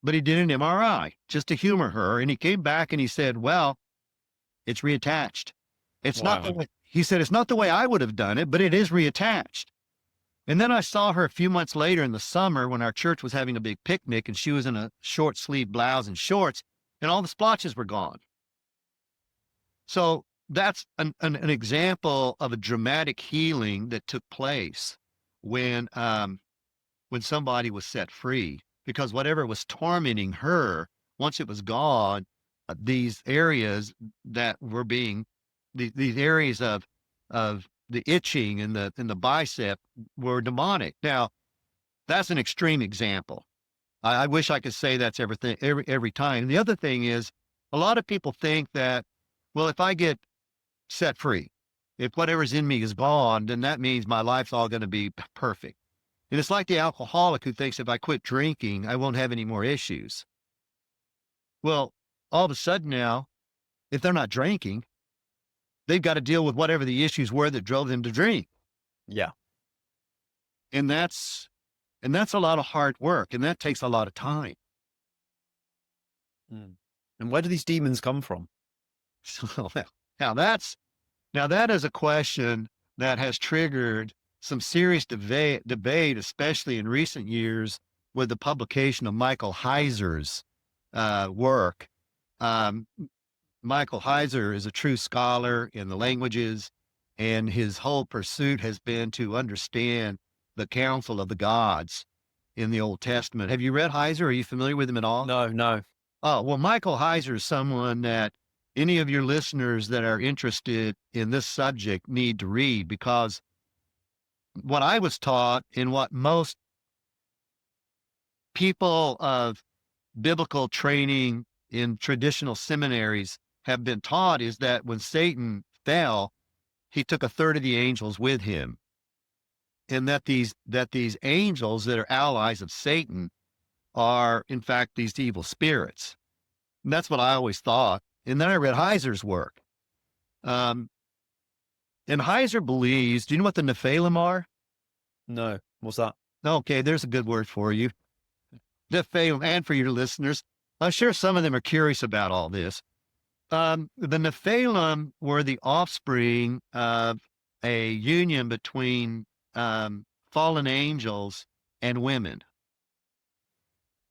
But he did an MRI just to humor her. And he came back and he said, well, it's reattached. It's not the way, he said, it's not the way I would have done it, but it is reattached. And then I saw her a few months later in the summer when our church was having a big picnic, and she was in a short sleeve blouse and shorts, and all the splotches were gone. So that's an example of a dramatic healing that took place when somebody was set free, because whatever was tormenting her, once it was gone, these areas that were being, these areas of the itching and the bicep were demonic. Now, that's an extreme example. I wish I could say that's everything every time. The other thing is, a lot of people think that, well, if I get set free, if whatever's in me is gone, then that means my life's all going to be perfect. And it's like the alcoholic who thinks if I quit drinking, I won't have any more issues. Well, all of a sudden now, if they're not drinking, they've got to deal with whatever the issues were that drove them to drink.
Yeah.
And that's a lot of hard work, and that takes a lot of time.
And where do these demons come from?
So now that is a question that has triggered some serious debate, especially in recent years with the publication of Michael Heiser's work. Michael Heiser is a true scholar in the languages, and his whole pursuit has been to understand the counsel of the gods in the Old Testament. Have you read Heiser? Are you familiar with him at all?
No.
Oh, well, Michael Heiser is someone that any of your listeners that are interested in this subject need to read, because what I was taught and what most people of biblical training in traditional seminaries have been taught is that when Satan fell, he took a third of the angels with him. And that these angels that are allies of Satan are, in fact, these evil spirits. And that's what I always thought. And then I read Heiser's work. And Heiser believes, do you know what the Nephilim are?
No. What's that?
Okay, there's a good word for you. Nephilim, and for your listeners. I'm sure some of them are curious about all this. The Nephilim were the offspring of a union between fallen angels and women.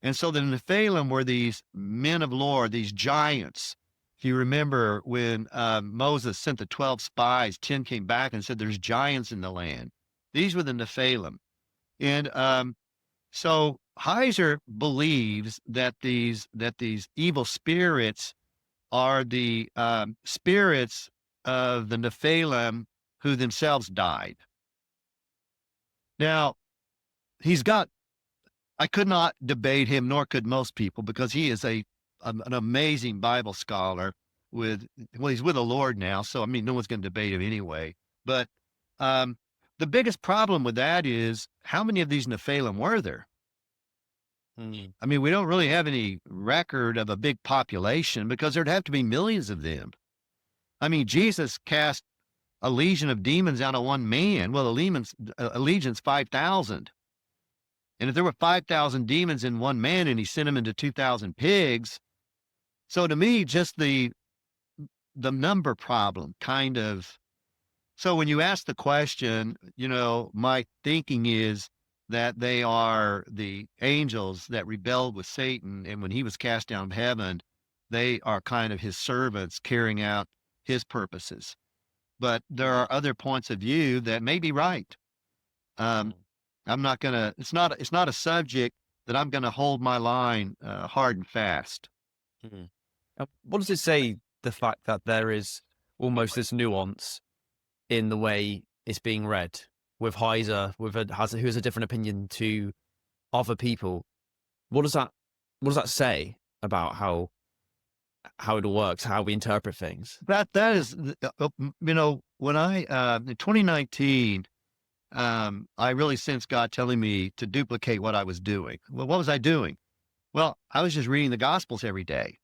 And so the Nephilim were these men of lore, these giants. If you remember when Moses sent the 12 spies, 10 came back and said, there's giants in the land. These were the Nephilim. And so Heiser believes that these evil spirits are the spirits of the Nephilim who themselves died. Now, I could not debate him, nor could most people, because he is a an amazing Bible scholar well, he's with the Lord now. So, I mean, no one's going to debate him anyway. But um, the biggest problem with that is how many of these Nephilim were there?
Mm.
I mean, we don't really have any record of a big population because there'd have to be millions of them. I mean, Jesus cast a legion of demons out of one man. Well, a legion's 5,000. And if there were 5,000 demons in one man and he sent them into 2,000 pigs, so to me, just the number problem kind of. So when you ask the question, my thinking is that they are the angels that rebelled with Satan. And when he was cast down from heaven, they are kind of his servants carrying out his purposes. But there are other points of view that may be right. I'm not gonna. It's not a subject that I'm gonna hold my line hard and fast.
Mm. What does it say? The fact that there is almost this nuance in the way it's being read with Heiser, who has a different opinion to other people. What does that say about how it all works, how we interpret things?
That is, when I in 2019. I really sensed God telling me to duplicate what I was doing. Well, what was I doing? Well, I was just reading the Gospels every day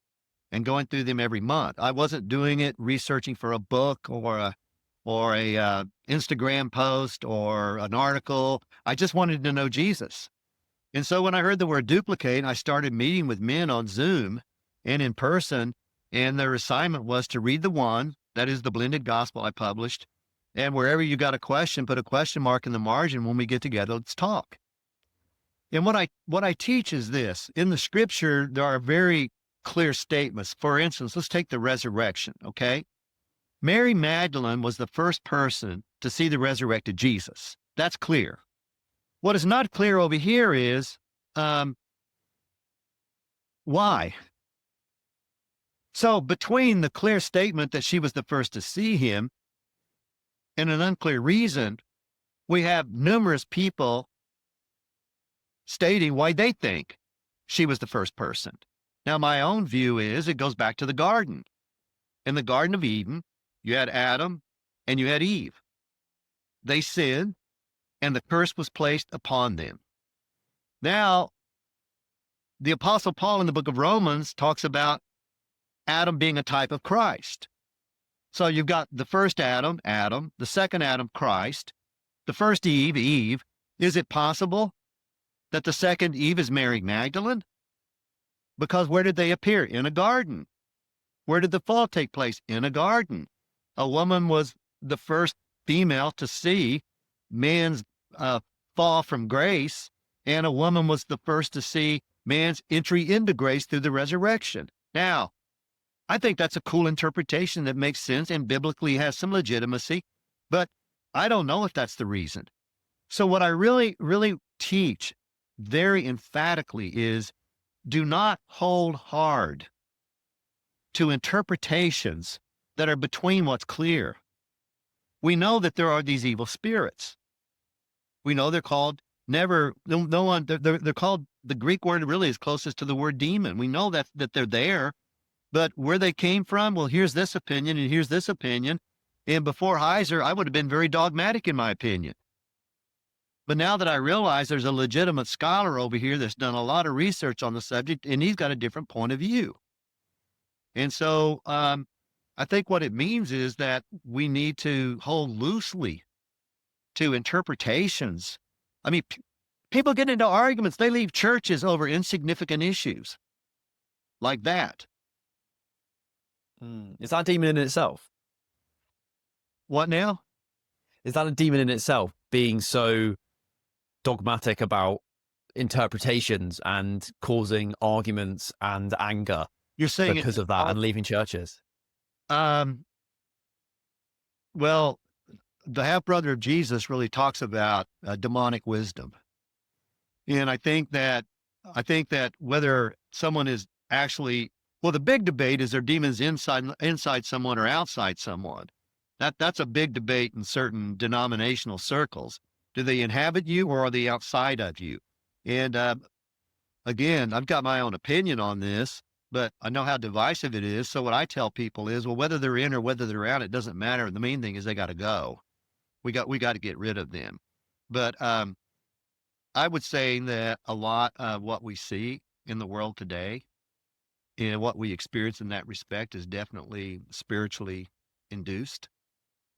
and going through them every month. I wasn't doing it researching for a book or a Instagram post or an article. I just wanted to know Jesus. And so when I heard the word duplicate, I started meeting with men on Zoom and in person, and their assignment was to read the one, that is the blended gospel I published, and wherever you got a question, put a question mark in the margin. When we get together, let's talk. And what I teach is this. In the scripture, there are very clear statements. For instance, let's take the resurrection, okay? Mary Magdalene was the first person to see the resurrected Jesus. That's clear. What is not clear over here is why. So between the clear statement that she was the first to see him and an unclear reason, we have numerous people stating why they think she was the first person. Now, my own view is it goes back to the garden. In the Garden of Eden, you had Adam and you had Eve. They sinned, and the curse was placed upon them. Now, the Apostle Paul in the book of Romans talks about Adam being a type of Christ. So you've got the first Adam, the second Adam, Christ, the first Eve, Eve. Is it possible that the second Eve is Mary Magdalene? Because where did they appear? In a garden. Where did the fall take place? In a garden. A woman was the first female to see man's fall from grace, and a woman was the first to see man's entry into grace through the resurrection. Now, I think that's a cool interpretation that makes sense and biblically has some legitimacy, but I don't know if that's the reason. So what I really, really teach very emphatically is do not hold hard to interpretations that are between what's clear. We know that there are these evil spirits. We know they're called they're called, the Greek word really is closest to the word demon. We know that they're there. But where they came from, well, here's this opinion and here's this opinion. And before Heiser, I would have been very dogmatic in my opinion. But now that I realize there's a legitimate scholar over here that's done a lot of research on the subject, and he's got a different point of view. And so I think what it means is that we need to hold loosely to interpretations. I mean, people get into arguments. They leave churches over insignificant issues like that.
Is that a demon in itself?
What now?
Is that a demon in itself, being so dogmatic about interpretations and causing arguments and anger
You're saying
because of that and leaving churches?
Well, the half-brother of Jesus really talks about demonic wisdom. And I think that whether someone is actually, well, the big debate is, are demons inside someone or outside someone? That's a big debate in certain denominational circles. Do they inhabit you or are they outside of you? And again, I've got my own opinion on this, but I know how divisive it is. So what I tell people is, well, whether they're in or whether they're out, it doesn't matter. The main thing is they got to go. We got to get rid of them. But I would say that a lot of what we see in the world today and what we experience in that respect is definitely spiritually induced.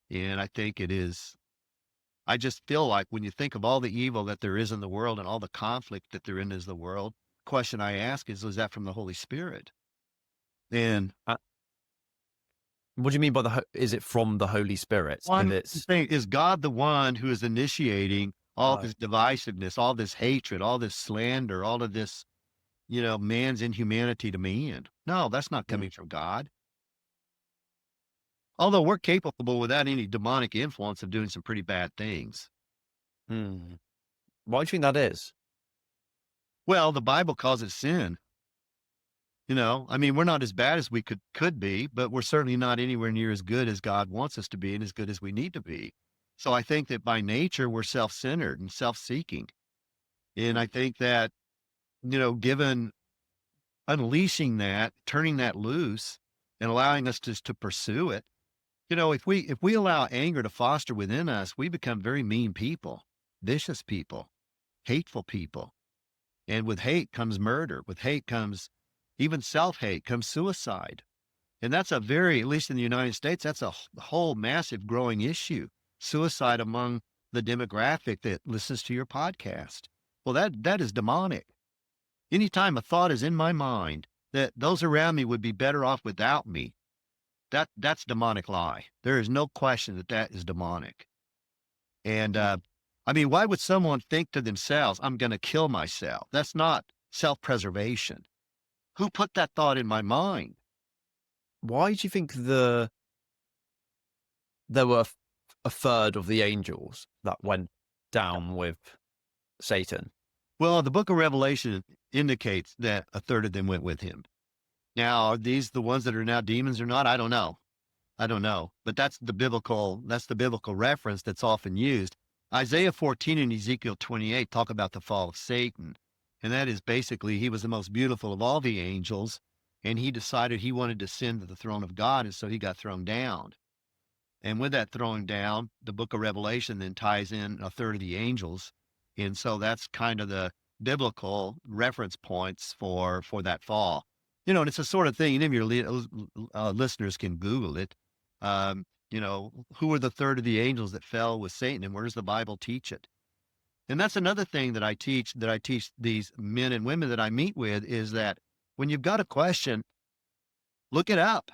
And I think it is. I just feel like when you think of all the evil that there is in the world and all the conflict that there is the world, question I ask is that from the Holy Spirit? And
Uh, what do you mean by is it from the Holy Spirit? If
one
it's
thing is God the one who is initiating all
uh,
this divisiveness, all this hatred, all this slander, all of this, man's inhumanity to man. No, that's not
mm,
coming from God. Although we're capable without any demonic influence of doing some pretty bad things.
mm. Why do you think that is?
Well, the Bible calls it sin. I mean, we're not as bad as we could be, but we're certainly not anywhere near as good as God wants us to be and as good as we need to be. So I think that by nature we're self-centered and self-seeking. And
Mm.
I think that, given unleashing that, turning that loose and allowing us to pursue it, if we allow anger to foster within us, we become very mean people, vicious people, hateful people. And with hate comes murder. With hate comes even self-hate, comes suicide. And that's at least in the United States, that's a whole massive growing issue. Suicide among the demographic that listens to your podcast. Well, that is demonic. Anytime a thought is in my mind that those around me would be better off without me, that's demonic lie. There is no question that that is demonic. And I mean, why would someone think to themselves, "I'm going to kill myself"? That's not self-preservation. Who put that thought in my mind?
Why do you think there were a third of the angels that went down with Satan?
Well, the book of Revelation indicates that a third of them went with him. Now, are these the ones that are now demons or not? I don't know. I don't know. But that's the biblical reference that's often used. Isaiah 14 and Ezekiel 28 talk about the fall of Satan. And that is basically he was the most beautiful of all the angels, and he decided he wanted to ascend to the throne of God, and so he got thrown down. And with that throwing down, the book of Revelation then ties in a third of the angels. And so that's kind of the biblical reference points for that fall. And it's a sort of thing, any of your listeners can Google it. Who are the third of the angels that fell with Satan, and where does the Bible teach it? And that's another thing that I teach these men and women that I meet with is that when you've got a question, look it up.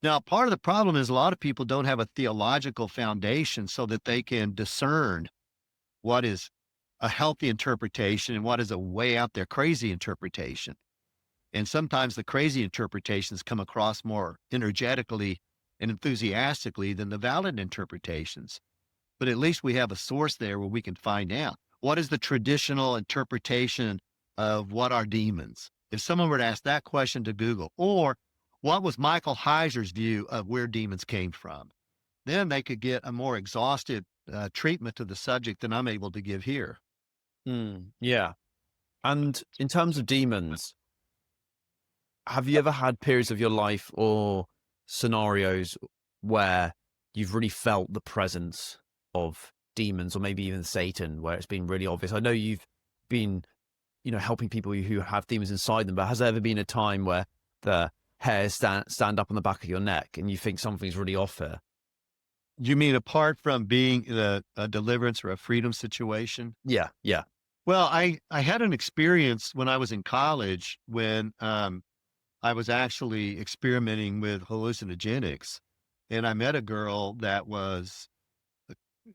Now, part of the problem is a lot of people don't have a theological foundation so that they can discern what is a healthy interpretation and what is a way out there crazy interpretation. And sometimes the crazy interpretations come across more energetically and enthusiastically than the valid interpretations. But at least we have a source there where we can find out what is the traditional interpretation of what are demons. If someone were to ask that question to Google, or what was Michael Heiser's view of where demons came from, then they could get a more exhaustive treatment of the subject than I'm able to give here.
Yeah. And in terms of demons, have you ever had periods of your life or scenarios where you've really felt the presence of demons or maybe even Satan, where it's been really obvious? I know you've been, helping people who have demons inside them, but has there ever been a time where the hairs stand up on the back of your neck and you think something's really off here?
You mean apart from being in a deliverance or a freedom situation?
Yeah, yeah.
Well, I had an experience when I was in college when I was actually experimenting with hallucinogenics, and I met a girl that was.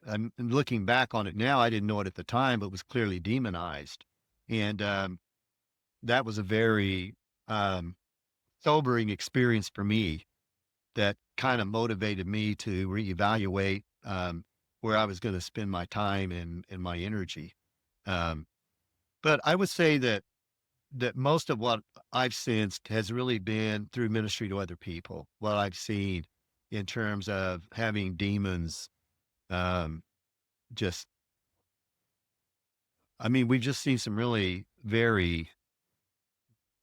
I'm looking back on it now. I didn't know it at the time, but was clearly demonized, and that was a very sobering experience for me. That kind of motivated me to reevaluate where I was going to spend my time and my energy. Um, but I would say that most of what I've sensed has really been through ministry to other people. What I've seen in terms of having demons, um, just, I mean, we've just seen some really very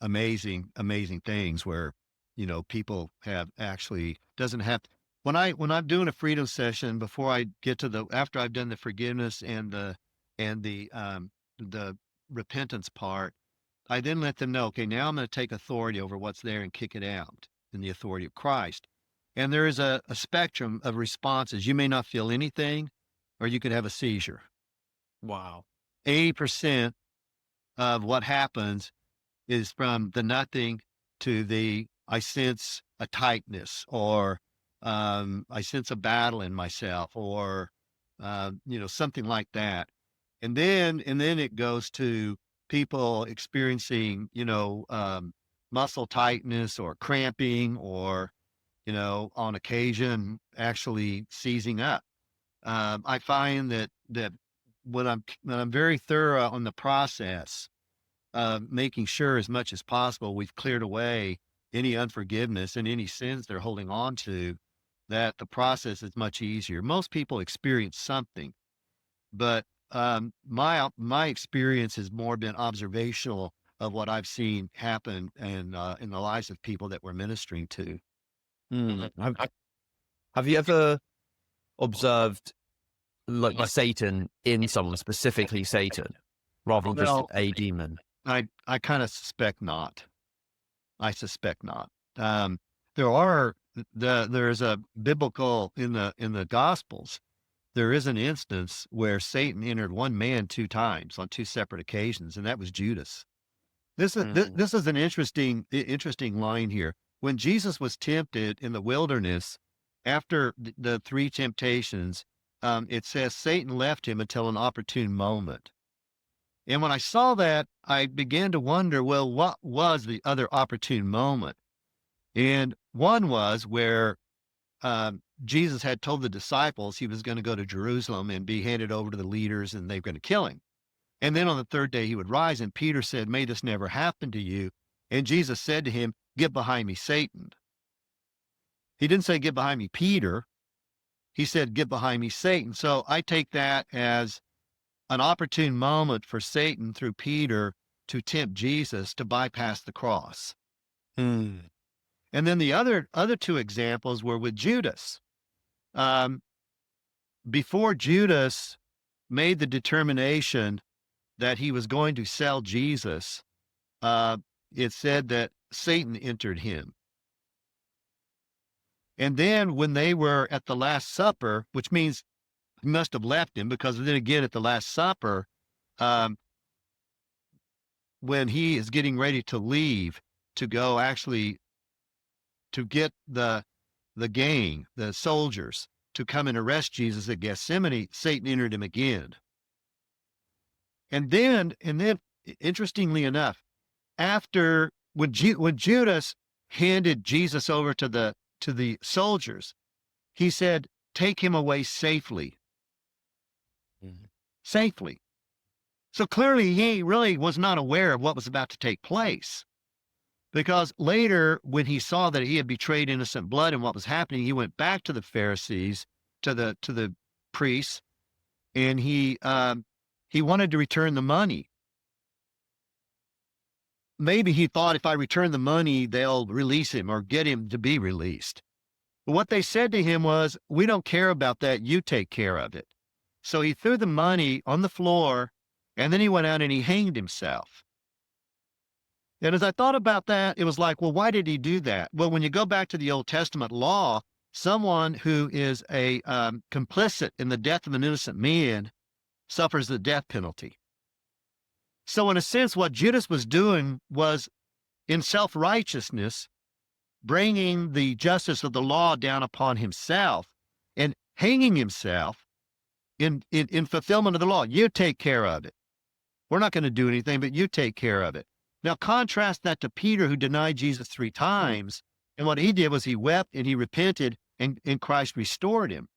amazing, amazing things where, people have actually doesn't have when I'm doing a freedom session before I get to after I've done the forgiveness and the repentance part, I then let them know, okay, now I'm going to take authority over what's there and kick it out in the authority of Christ. And there is a spectrum of responses. You may not feel anything, or you could have a seizure.
Wow.
80% of what happens is from the nothing to the I sense a tightness, or I sense a battle in myself, or something like that. And then it goes to people experiencing muscle tightness or cramping, or on occasion actually seizing up. I find that when I'm very thorough on the process, making sure as much as possible we've cleared away any unforgiveness and any sins they're holding on to, that the process is much easier. Most people experience something, but my experience has more been observational of what I've seen happen in the lives of people that we're ministering to.
Mm. Have you ever observed like Satan in someone, specifically Satan, rather than just
Well,
a demon?
I kind of suspect not. I suspect not. Um, there's a biblical in the Gospels. There is an instance where Satan entered one man two times on two separate occasions, and that was Judas. This is an interesting line here. When Jesus was tempted in the wilderness, after the three temptations, it says Satan left him until an opportune moment. And when I saw that, I began to wonder, well, what was the other opportune moment? And one was where Jesus had told the disciples he was going to go to Jerusalem and be handed over to the leaders, and they were going to kill him. And then on the third day he would rise. And Peter said, may this never happen to you. And Jesus said to him, get behind me, Satan. He didn't say, get behind me, Peter. He said, get behind me, Satan. So I take that as an opportune moment for Satan through Peter to tempt Jesus to bypass the cross.
Hmm.
And then the other two examples were with Judas. Before Judas made the determination that he was going to sell Jesus, it said that Satan entered him. And then when they were at the Last Supper, which means he must have left him, because then again at the Last Supper, when he is getting ready to leave to go actually to get the gang, the soldiers, to come and arrest Jesus at Gethsemane, Satan entered him again. And then, interestingly enough, after when Judas handed Jesus over to the soldiers, he said, "Take him away safely." Safely. So clearly, he really was not aware of what was about to take place. Because later, when he saw that he had betrayed innocent blood and what was happening, he went back to the Pharisees, to the priests, and he wanted to return the money. Maybe he thought, if I return the money, they'll release him or get him to be released. But what they said to him was, we don't care about that. You take care of it. So he threw the money on the floor, and then he went out and he hanged himself. And as I thought about that, it was like, well, why did he do that? Well, when you go back to the Old Testament law, someone who is a complicit in the death of an innocent man suffers the death penalty. So in a sense, what Judas was doing was, in self-righteousness, bringing the justice of the law down upon himself and hanging himself in fulfillment of the law. You take care of it. We're not going to do anything, but you take care of it. Now contrast that to Peter, who denied Jesus 3 times. And what he did was he wept and he repented, and Christ restored him.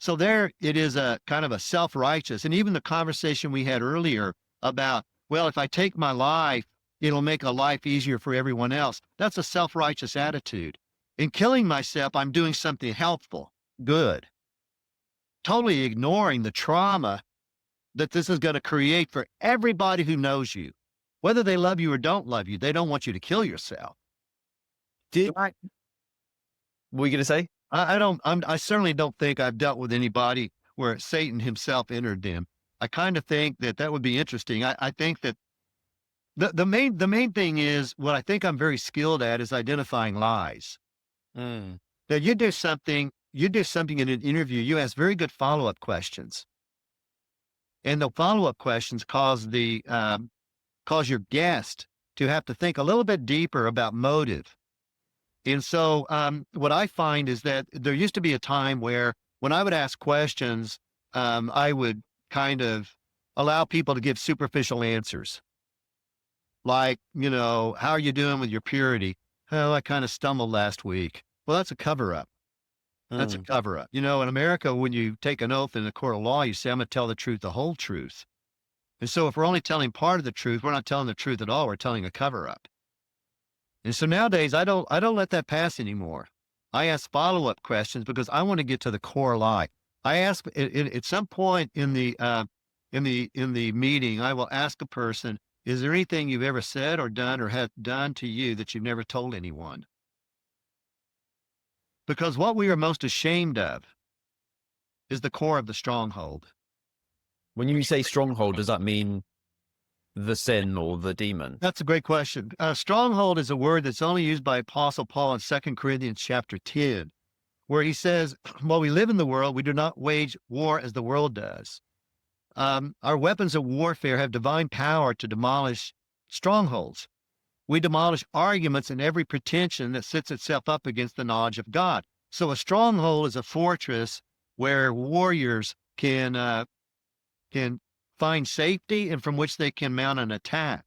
So there it is, a kind of a self-righteous. And even the conversation we had earlier about, well, if I take my life, it'll make a life easier for everyone else. That's a self-righteous attitude. In killing myself, I'm doing something helpful, good. Totally ignoring the trauma that this is going to create for everybody who knows you, Whether they love you or don't love you, they don't want you to kill yourself.
Did
Right.
what were you going to say?
I certainly don't think I've dealt with anybody where Satan himself entered them. I kind of think that that would be interesting. I think that the main thing is what I think I'm very skilled at is identifying lies.
Mm.
Now you do something in an interview, you ask very good follow-up questions. And the follow-up questions cause your guest to have to think a little bit deeper about motive. And so, what I find is that there used to be a time where when I would ask questions, I would kind of allow people to give superficial answers. Like, how are you doing with your purity? Oh, I kind of stumbled last week. Well, that's a cover up. That's a
Mm.
cover up. In America, when you take an oath in a court of law, you say, I'm going to tell the truth, the whole truth. And so if we're only telling part of the truth, we're not telling the truth at all. We're telling a cover up. And so nowadays, I don't let that pass anymore. I ask follow-up questions because I want to get to the core lie. I ask at some point in the meeting, I will ask a person, is there anything you've ever said or done or have done to you that you've never told anyone? Because what we are most ashamed of is the core of the stronghold.
When you say stronghold, does that mean the sin or the demon?
That's a great question. Stronghold is a word that's only used by Apostle Paul in 2 Corinthians chapter 10, where he says, while we live in the world, we do not wage war as the world does. Our weapons of warfare have divine power to demolish strongholds. We demolish arguments and every pretension that sets itself up against the knowledge of God. So a stronghold is a fortress where warriors can find safety and from which they can mount an attack.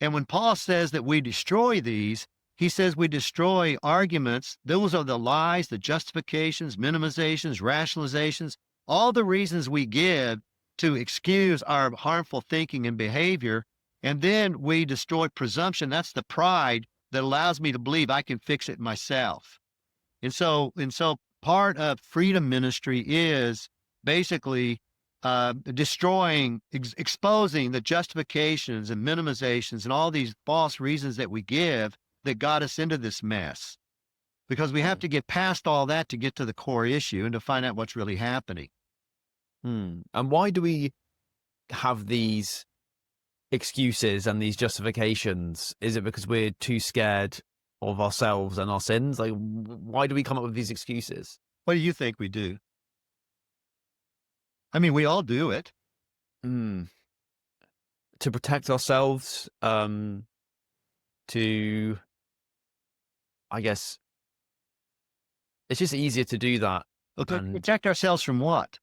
And when Paul says that we destroy these, he says we destroy arguments. Those are the lies, the justifications, minimizations, rationalizations, all the reasons we give to excuse our harmful thinking and behavior. And then we destroy presumption. That's the pride that allows me to believe I can fix it myself. And so part of freedom ministry is basically destroying, exposing the justifications and minimizations and all these false reasons that we give that got us into this mess. Because we have to get past all that to get to the core issue and to find out what's really happening.
And why do we have these excuses and these justifications? Is it because we're too scared of ourselves and our sins? Like, why do we come up with these excuses?
What do you think we do? I mean, we all do it.
To protect ourselves, to, I guess, it's just easier to do that.
Okay,
And
protect ourselves from what?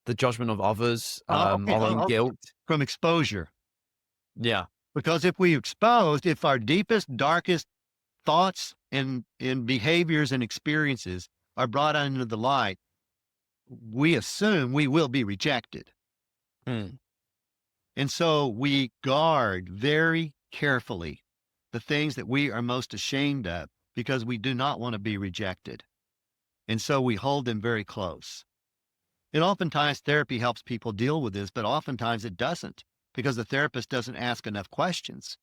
the judgment of others,
Okay,
our own guilt.
From exposure.
Yeah.
Because if our deepest, darkest thoughts and behaviors and experiences are brought out into the light, we assume we will be rejected.
Mm.
And so we guard very carefully the things that we are most ashamed of because we do not want to be rejected. And so we hold them very close. And oftentimes therapy helps people deal with this, but oftentimes it doesn't because the therapist doesn't ask enough questions.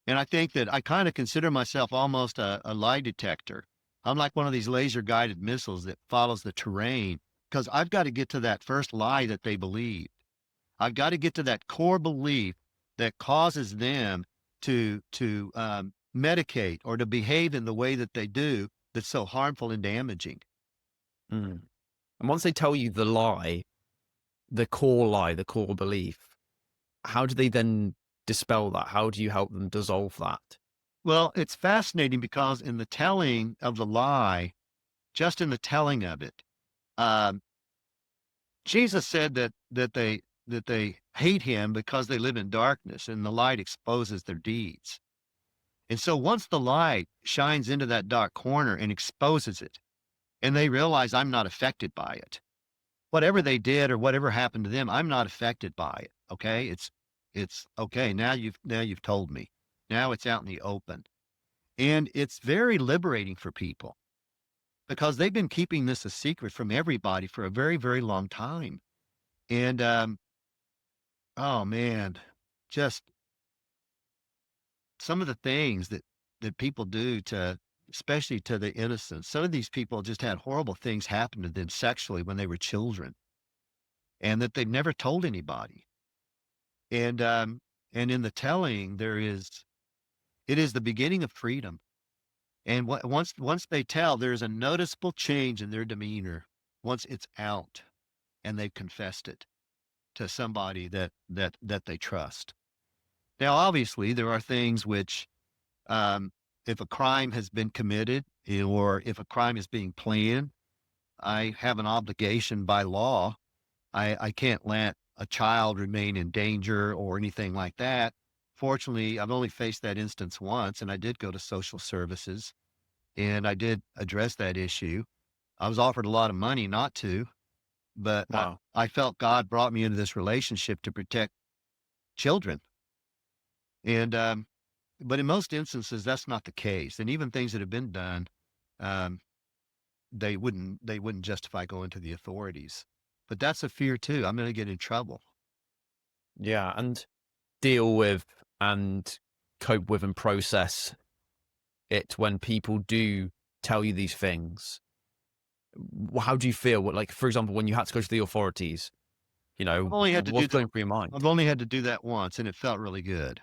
And I think that I kind of consider myself almost a lie detector. I'm like one of these laser guided missiles that follows the terrain because I've got to get to that first lie that they believe. I've got to get to that core belief that causes them to medicate or to behave in the way that they do that's so harmful and damaging.
Mm. And once they tell you the lie, the core belief, how do they then dispel that? How do you help them dissolve that?
Well, it's fascinating because in the telling of the lie, just in the telling of it, um, Jesus said that they hate him because they live in darkness and the light exposes their deeds. And so once the light shines into that dark corner and exposes it, and they realize I'm not affected by it, whatever they did or whatever happened to them, I'm not affected by it. Okay. It's okay. Now you've told me. Now it's out in the open. And it's very liberating for people because they've been keeping this a secret from everybody for a very, very long time. And, oh man, just some of the things that people do to, especially to the innocent. Some of these people just had horrible things happen to them sexually when they were children, and that they've never told anybody. And and in the telling, it is the beginning of freedom. And once they tell, there's a noticeable change in their demeanor once it's out and they've confessed it to somebody that they trust. Now, obviously, there are things which, if a crime has been committed or if a crime is being planned, I have an obligation by law. I can't let a child remain in danger or anything like that. Fortunately, I've only faced that instance once, and I did go to social services and I did address that issue. I was offered a lot of money not to, but
Wow.
I felt God brought me into this relationship to protect children. And but in most instances, that's not the case. And even things that have been done, um, they wouldn't justify going to the authorities. But that's a fear too. I'm going to get in trouble.
Yeah. And deal with and cope with and process it when people do tell you these things. How do you feel? Like, for example, when you had to go to the authorities,
I've only had to do
what's
that.
going through your mind?
I've only had to do that once, and it felt really good.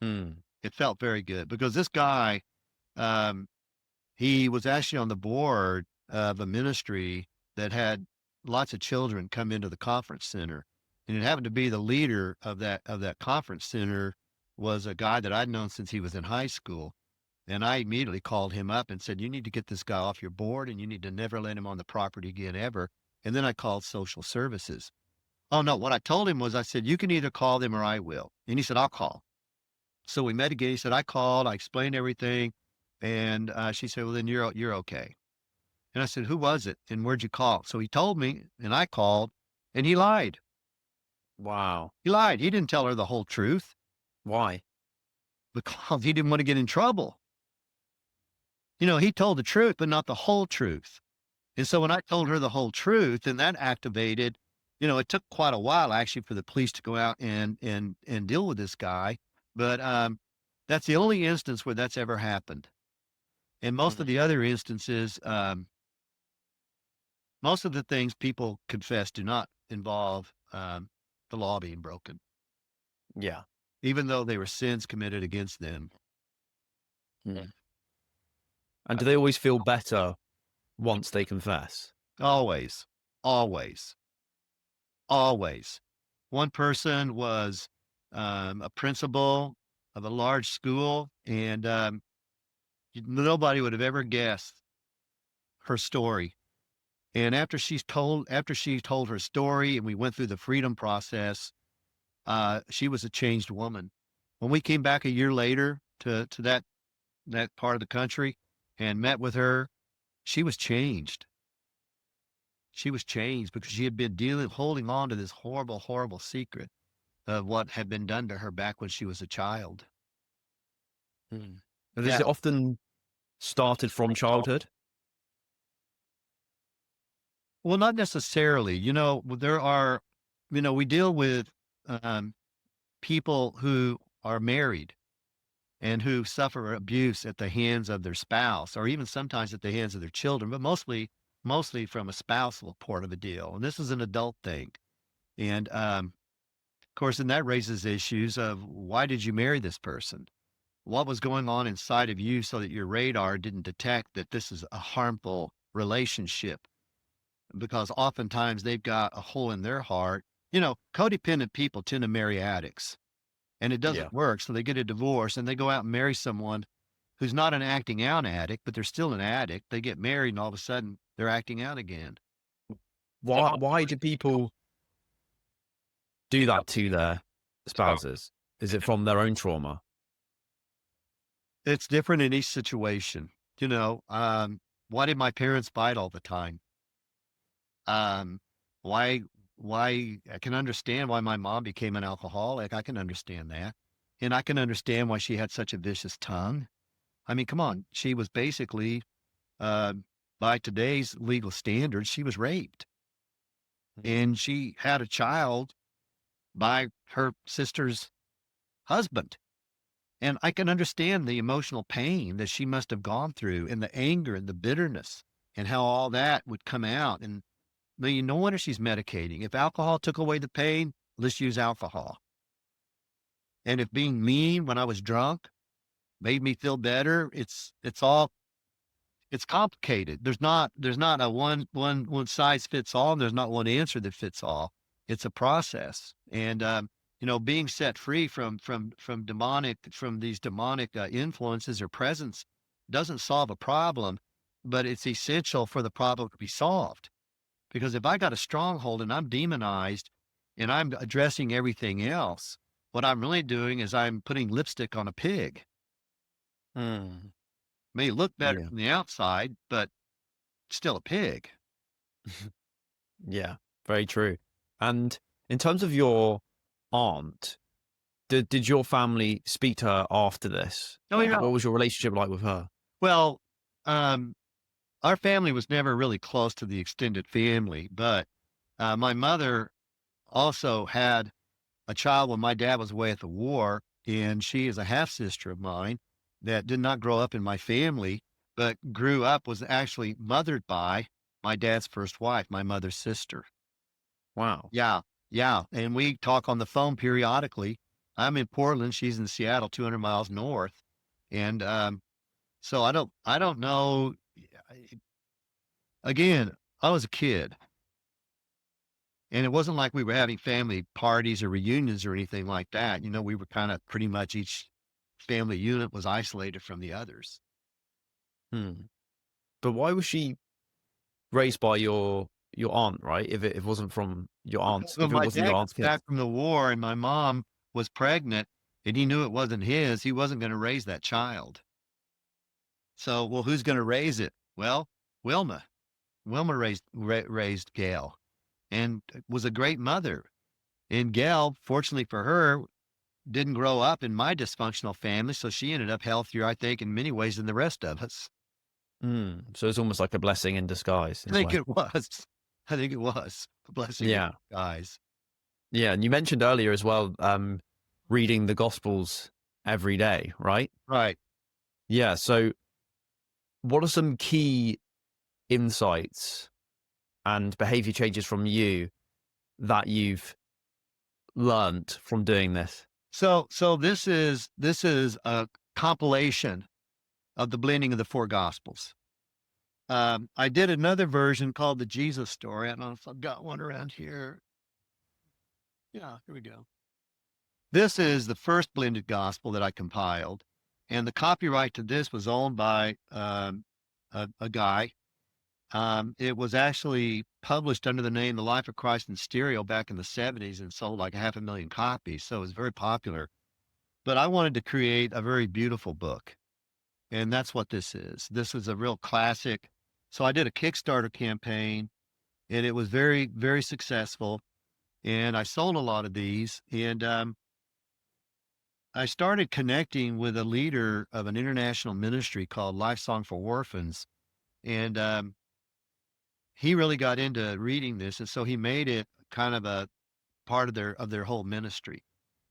Hmm.
It felt very good because this guy, um, he was actually on the board of a ministry that had lots of children come into the conference center, and it happened to be the leader of that conference center was a guy that I'd known since he was in high school. And I immediately called him up and said, "You need to get this guy off your board and you need to never let him on the property again ever." And then I called social services. Oh, no. What I told him was, I said, "You can either call them or I will." And he said, "I'll call." So we met again. He said, "I called. I explained everything." And she said, "Well, then you're okay." And I said, "Who was it? And where'd you call?" So he told me, and I called, and he lied.
Wow.
He lied. He didn't tell her the whole truth
Why?
because he didn't want to get in trouble. You know, he told the truth, but not the whole truth. And so when I told her the whole truth, and that activated, it took quite a while actually for the police to go out and deal with this guy. But that's the only instance where that's ever happened. And most of
Mm.
the other instances, most of the things people confess do not involve the law being broken,
Yeah.
even though they were sins committed against them.
Mm. And do they always feel better once they confess?
Always, always, always. One person was a principal of a large school, and nobody would have ever guessed her story. And after she told her story, and we went through the freedom process, she was a changed woman. When we came back a year later to that part of the country and met with her, she was changed. She was changed because she had been holding on to this horrible, horrible secret of what had been done to her back when she was a child.
Mm. And is
Yeah.
it often started from childhood?
Well, not necessarily. We deal with um, people who are married and who suffer abuse at the hands of their spouse, or even sometimes at the hands of their children, but mostly from a spousal part of the deal. And this is an adult thing. And of course, and that raises issues of, why did you marry this person? What was going on inside of you so that your radar didn't detect that this is a harmful relationship? Because oftentimes they've got a hole in their heart. Codependent people tend to marry addicts, and it
Yeah.
doesn't work. So they get a divorce and they go out and marry someone who's not an acting out addict, but they're still an addict. They get married and all of a sudden they're acting out again.
Why do people do that to their spouses? Is it from their own trauma?
It's different in each situation. Why did my parents fight all the time? Um, why why I can understand why my mom became an alcoholic. I can understand that. And I can understand why she had such a vicious tongue. I mean, come on. She was basically, uh, by today's legal standards, she was raped.
Mhm.
And she had a child by her sister's husband. And I can understand the emotional pain that she must have gone through and the anger and the bitterness and how all that would come out. And I mean, no wonder she's medicating. If alcohol took away the pain, let's use alcohol. And if being mean when I was drunk made me feel better, it's complicated. There's not a one size fits all, and there's not one answer that fits all. It's a process. And being set free from these demonic influences or presence doesn't solve a problem, but it's essential for the problem to be solved. Because if I got a stronghold and I'm demonized and I'm addressing everything else, what I'm really doing is I'm putting lipstick on a pig.
Mm.
May look better
Yeah.
from the outside, but still a pig.
Yeah, very true. And in terms of your aunt, did your family speak to her after this?
Oh, yeah.
What was your relationship like with her?
Well, um, our family was never really close to the extended family, but my mother also had a child when my dad was away at the war, and she is a half sister of mine that did not grow up in my family, but grew up, was actually mothered by my dad's first wife, my mother's sister.
Wow.
Yeah, yeah, and we talk on the phone periodically. I'm in Portland, she's in Seattle, 200 miles north, and, so I don't know. Again, I was a kid, and it wasn't like we were having family parties or reunions or anything like that. We were kinda pretty much each family unit was isolated from the others.
Hmm. But why was she raised by your aunt, right? If it wasn't from your aunt's,
When
if it
my
wasn't
dad
your
got
aunt's kids.
back from the war and my mom was pregnant and he knew it wasn't his, he wasn't gonna raise that child. So, well, who's gonna raise it? Well, Wilma. Wilma raised Gail and was a great mother. And Gail, fortunately for her, didn't grow up in my dysfunctional family, so she ended up healthier, I think, in many ways than the rest of us.
So it's almost like a blessing in disguise
I
in a
think
way.
it was. I think it was a blessing in
Yeah.
disguise.
Yeah. And you mentioned earlier as well, reading the Gospels every day, right?
Right.
Yeah. So what are some key insights and behavior changes from you that you've learnt from doing this?
So this is a compilation of the blending of the four gospels. I did another version called the Jesus story. I don't know if I've got one around here. Yeah, here we go. This is the first blended gospel that I compiled, and the copyright to this was owned by a guy. It was actually published under the name The Life of Christ in Stereo back in the 70s and sold like 500,000 copies. So it was very popular. But I wanted to create a very beautiful book. And that's what this is. This is a real classic. So I did a Kickstarter campaign and it was very, very successful. And I sold a lot of these. And I started connecting with a leader of an international ministry called Life Song for Orphans. And he really got into reading this. And so he made it kind of a part of their whole ministry.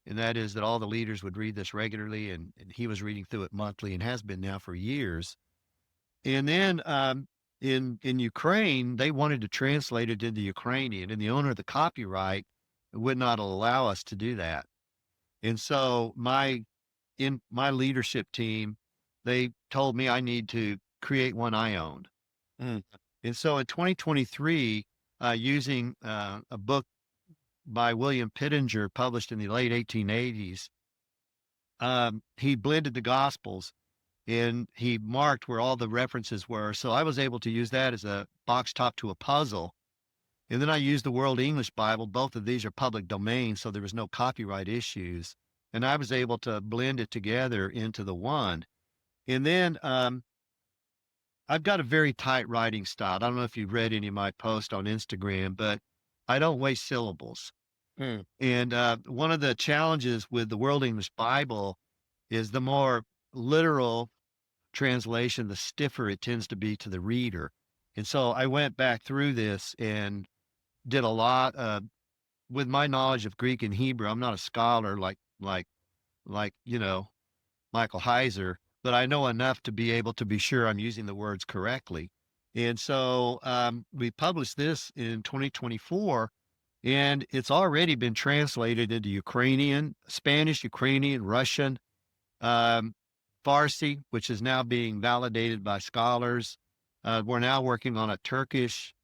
And that is that all the leaders would read this regularly, and he was reading through it monthly and has been now for years. And then in Ukraine, they wanted to translate it into Ukrainian, and the owner of the copyright would not allow us to do that. And so in my leadership team, they told me I need to create one I owned.
Mm.
And so in 2023, using a book by William Pittenger, published in the late 1880s, he blended the Gospels and he marked where all the references were. So I was able to use that as a box top to a puzzle. And then I used the World English Bible. Both of these are public domain, so there was no copyright issues. And I was able to blend it together into the one. And then I've got a very tight writing style. I don't know if you've read any of my posts on Instagram, but I don't waste syllables.
Mm.
And one of the challenges with the World English Bible is the more literal translation, the stiffer it tends to be to the reader. And so I went back through this and did a lot with my knowledge of Greek and Hebrew. I'm not a scholar like like, Michael Heiser, but I know enough to be able to be sure I'm using the words correctly. And so we published this in 2024, and it's already been translated into Ukrainian, Spanish, Ukrainian, Russian, um, Farsi, which is now being validated by scholars. We're now working on a Turkish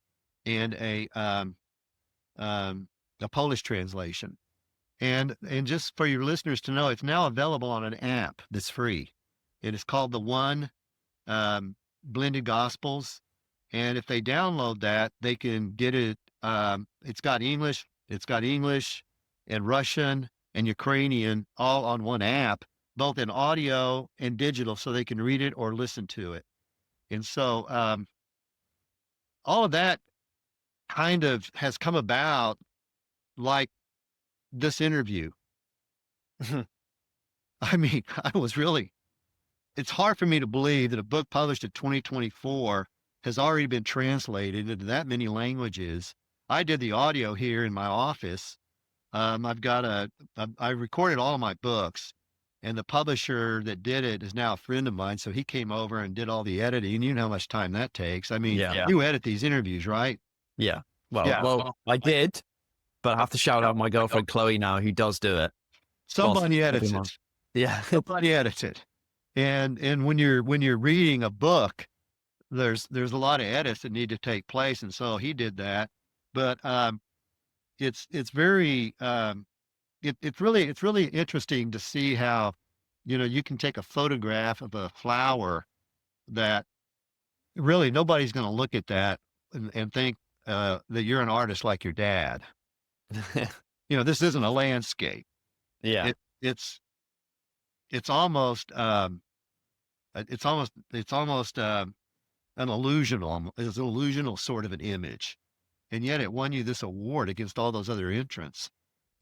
and um, a Polish translation. And just for your listeners to know, it's now available on an app that's free. It is called the One um, Blended Gospels. And if they download that, they can get it. It's got English and Russian and Ukrainian all on one app, both in audio and digital, so they can read it or listen to it. And so all of that kind of has come about like this interview. I mean, it's hard for me to believe that a book published in 2024 has already been translated into that many languages. I did the audio here in my office. I recorded all of my books, and the publisher that did it is now a friend of mine. So he came over and did all the editing. You know how much time that takes. I mean,
Yeah.
you edit these interviews, right?
Yeah. Well,
Yeah.
well, I did, but I have to shout out my girlfriend Chloe now, who does do it.
Somebody
whilst
edits
helping
it.
Yeah.
Somebody edits it. And when you're reading a book, there's a lot of edits that need to take place, and so he did that. But it's very it's really interesting to see how you can take a photograph of a flower that really nobody's going to look at that and think that you're an artist like your dad. This isn't a landscape.
Yeah.
It it's it's almost an illusional sort of an image, and yet it won you this award against all those other entrants.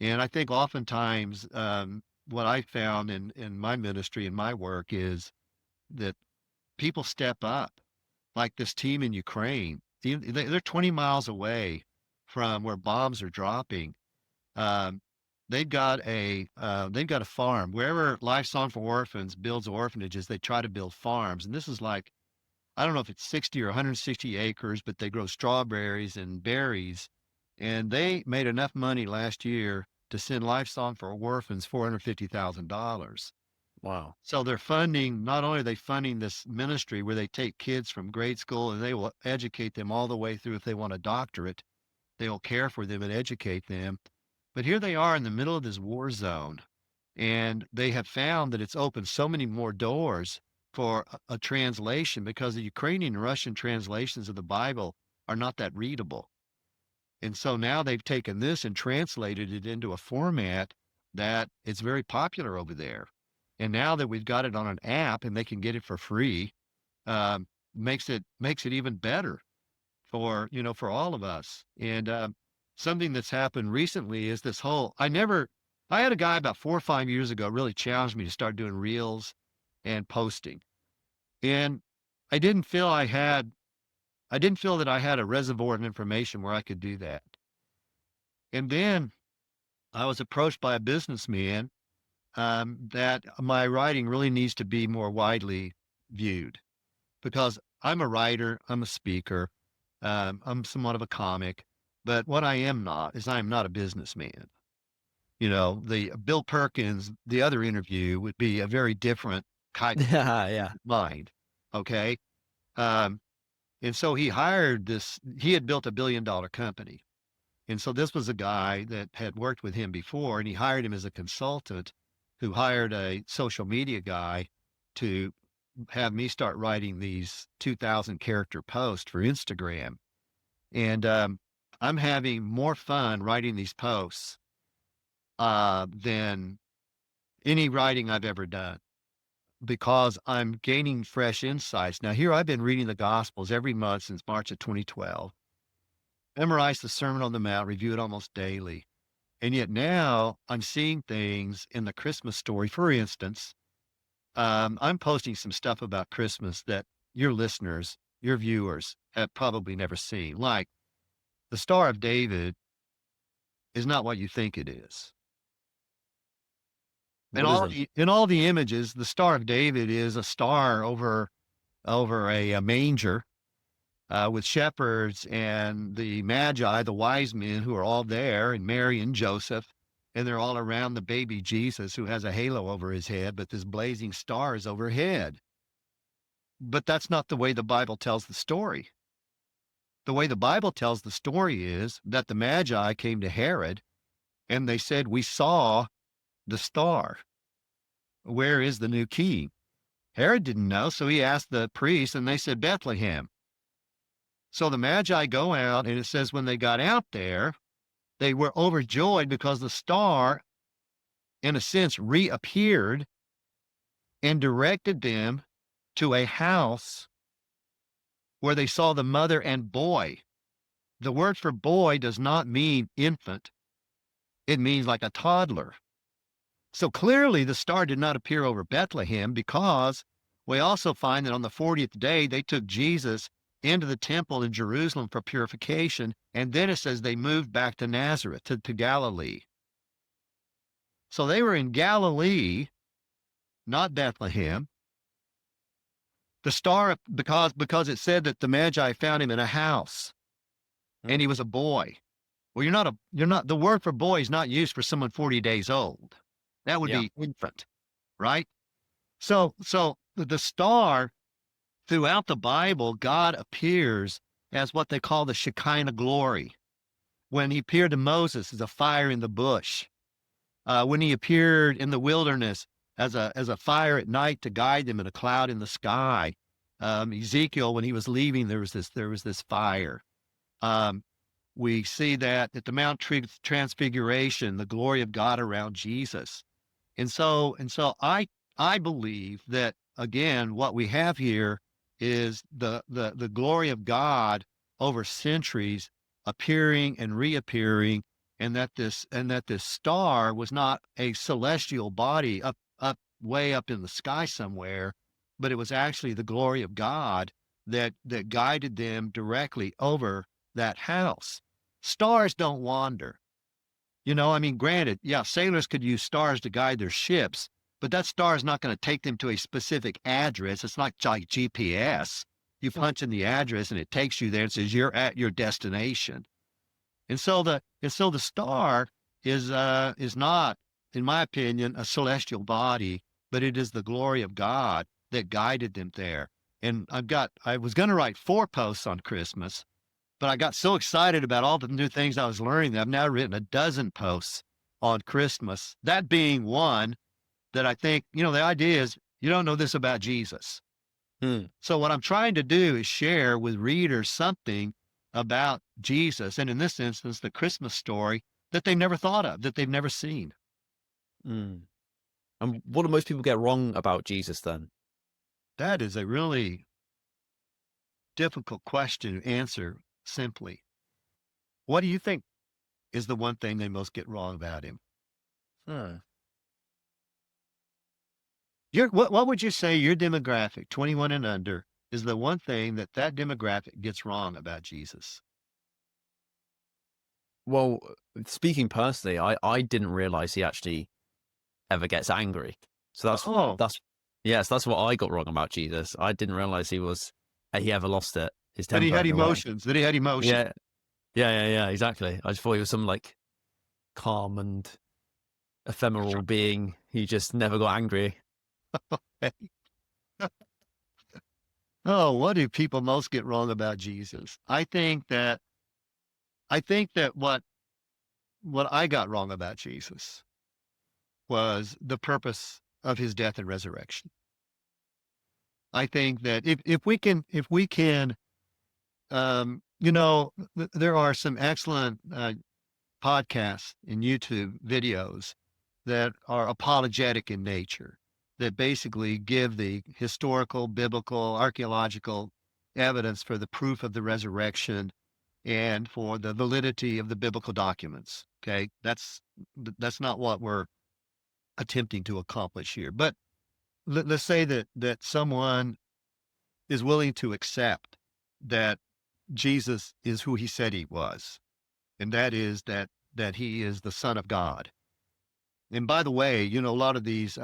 And I think oftentimes, what I found in my ministry and my work is that people step up, like this team in Ukraine. They're 20 miles away from where bombs are dropping. Um, they've got a farm. Wherever Life Song for Orphans builds orphanages, they try to build farms. And this is like, I don't know if it's 60 or 160 acres, but they grow strawberries and berries. And they made enough money last year to send Life Song for Orphans $450,000.
Wow.
So they're funding, not only are they funding this ministry where they take kids from grade school and they will educate them all the way through. If they want a doctorate, they will care for them and educate them. But here they are in the middle of this war zone, and they have found that it's opened so many more doors for a translation, because the Ukrainian and Russian translations of the Bible are not that readable. And so now they've taken this and translated it into a format that it's very popular over there. And now that we've got it on an app and they can get it for free, um, makes it even better for all of us. And something that's happened recently is this whole. I had a guy about 4 or 5 years ago really challenged me to start doing reels and posting, and I didn't feel that I had a reservoir of information where I could do that. And then I was approached by a businessman, that my writing really needs to be more widely viewed, because I'm a writer, I'm a speaker, I'm somewhat of a comic, but what I am not is I am not a businessman. The Bill Perkins, the other interview would be a very different kind of
Yeah.
mind. Okay. Um, and so he had built $1 billion company. And so this was a guy that had worked with him before, and he hired him as a consultant, who hired a social media guy to have me start writing these 2,000 character posts for Instagram. And I'm having more fun writing these posts than any writing I've ever done, because I'm gaining fresh insights. Now, here I've been reading the Gospels every month since March of 2012, memorized the Sermon on the Mount, review it almost daily. And yet now I'm seeing things in the Christmas story. For instance, I'm posting some stuff about Christmas that your listeners, your viewers have probably never seen. Like, the Star of David is not what you think it is.
What isn't?
In all the images, the Star of David is a star over a manger with shepherds and the Magi, the wise men who are all there, and Mary and Joseph, and they're all around the baby Jesus who has a halo over his head, but this blazing star is overhead. But that's not the way the Bible tells the story. The way the Bible tells the story is that the Magi came to Herod and they said, "We saw the star. Where is the new king?" Herod didn't know, so he asked the priests, and they said, "Bethlehem." So the Magi go out, and it says when they got out there, they were overjoyed because the star, in a sense, reappeared and directed them to a house where they saw the mother and boy. The word for boy does not mean infant. It means like a toddler. So clearly the star did not appear over Bethlehem, because we also find that on the 40th day, they took Jesus into the temple in Jerusalem for purification. And then it says they moved back to Nazareth, to Galilee. So they were in Galilee, not Bethlehem. The star, because it said that the Magi found him in a house and he was a boy. Well, the word for boy is not used for someone 40 days old. That would be infant, right? So the star, throughout the Bible, God appears as what they call the Shekinah glory. When he appeared to Moses as a fire in the bush, when he appeared in the wilderness as a fire at night to guide them, and a cloud in the sky. Ezekiel, when he was leaving, there was this fire. We see that at the Mount Transfiguration, the glory of God around Jesus. And so I believe that, again, what we have here is the glory of God over centuries appearing and reappearing, and that this star was not a celestial body up way up in the sky somewhere, but it was actually the glory of God that guided them directly over that house. Stars don't wander. I mean, granted, yeah, sailors could use stars to guide their ships, but that star is not going to take them to a specific address. It's not like GPS. You punch in the address and it takes you there and says you're at your destination. And so the star is not, in my opinion, a celestial body, but it is the glory of God that guided them there. And I was going to write 4 posts on Christmas, but I got so excited about all the new things I was learning that I've now written a dozen posts on Christmas. That being one that I think, the idea is you don't know this about Jesus. So what I'm trying to do is share with readers something about Jesus, and in this instance, the Christmas story that they've never thought of, that they've never seen.
And what do most people get wrong about Jesus then?
That is a really difficult question to answer simply. What do you think is the one thing they most get wrong about him? What would you say your demographic, 21 and under, is the one thing that demographic gets wrong about Jesus?
Well, speaking personally, I didn't realize he actually ever gets angry. So that's what I got wrong about Jesus. I didn't realize he ever lost it. His temper.
That he had emotions. That he had emotions.
Yeah, exactly. I just thought he was some like calm and ephemeral being. He just never got angry.
Oh, what do people most get wrong about Jesus? I think that what I got wrong about Jesus was the purpose of his death and resurrection. I think that if we can, there are some excellent podcasts and YouTube videos that are apologetic in nature, that basically give the historical, biblical, archaeological evidence for the proof of the resurrection and for the validity of the biblical documents. Okay, that's not what we're attempting to accomplish here. But let's say that someone is willing to accept that Jesus is who he said he was, and that is that he is the Son of God. And by the way, you know, a lot of these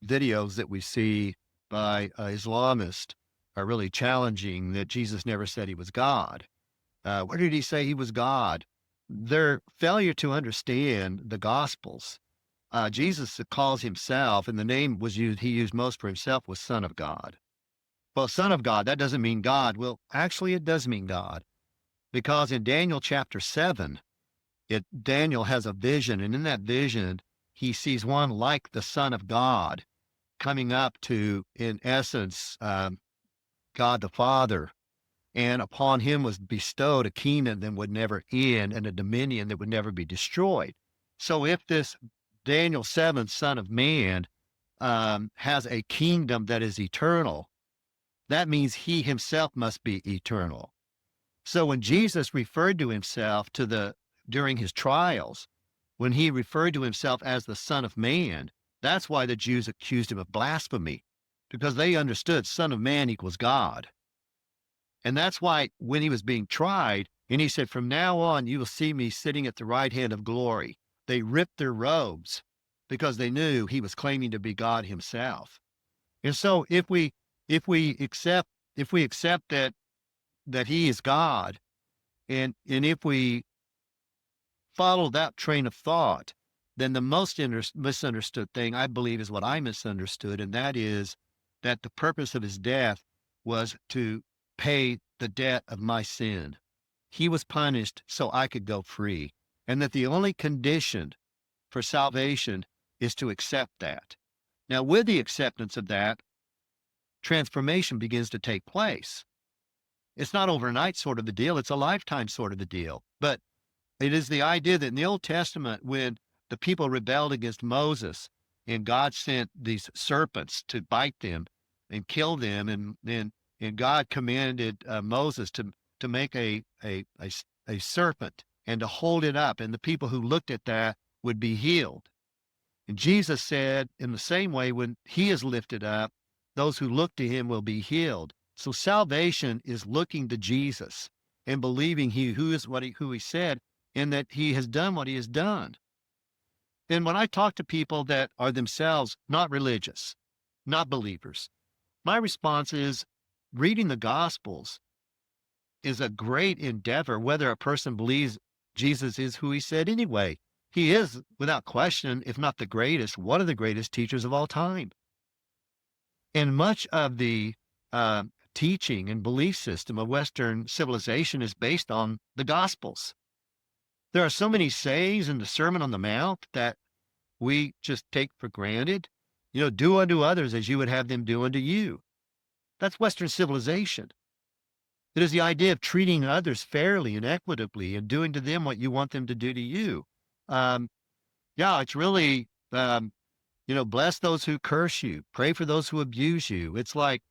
videos that we see by Islamists are really challenging that Jesus never said he was God. Where did he say he was God? Their failure to understand the Gospels. Jesus calls himself, and the name was used, he used most for himself, was Son of God. Well, Son of God, that doesn't mean God. Well, actually, it does mean God, because in Daniel chapter 7, Daniel has a vision, and in that vision, he sees one like the Son of God coming up to, in essence, God the Father. And upon him was bestowed a kingdom that would never end and a dominion that would never be destroyed. So if this Daniel 7 Son of Man has a kingdom that is eternal, that means he himself must be eternal. So when Jesus referred to himself during his trials, when he referred to himself as the Son of Man, that's why the Jews accused him of blasphemy, because they understood Son of Man equals God. And that's why when he was being tried, and he said, from now on, you will see me sitting at the right hand of glory. They ripped their robes because they knew he was claiming to be God himself. And so if we accept that he is God, and if we follow that train of thought, then the most misunderstood thing, I believe, is what I misunderstood, and that is that the purpose of his death was to pay the debt of my sin. He was punished so I could go free, and that the only condition for salvation is to accept that. Now, with the acceptance of that, transformation begins to take place. It's not overnight sort of a deal, it's a lifetime sort of a deal. But it is the idea that in the Old Testament, when the people rebelled against Moses and God sent these serpents to bite them and kill them, and God commanded Moses to make a serpent and to hold it up, and the people who looked at that would be healed. And Jesus said, in the same way, when he is lifted up, those who look to him will be healed. So salvation is looking to Jesus and believing who he said, and that he has done what he has done. And when I talk to people that are themselves not religious, not believers, my response is reading the Gospels is a great endeavor, whether a person believes Jesus is who he said anyway. He is, without question, if not the greatest, one of the greatest teachers of all time. And much of the teaching and belief system of Western civilization is based on the Gospels. There are so many sayings in the Sermon on the Mount that we just take for granted. You know, do unto others as you would have them do unto you. That's Western civilization. It is the idea of treating others fairly and equitably and doing to them what you want them to do to you. Um, yeah, it's really, bless those who curse you, pray for those who abuse you. It's like,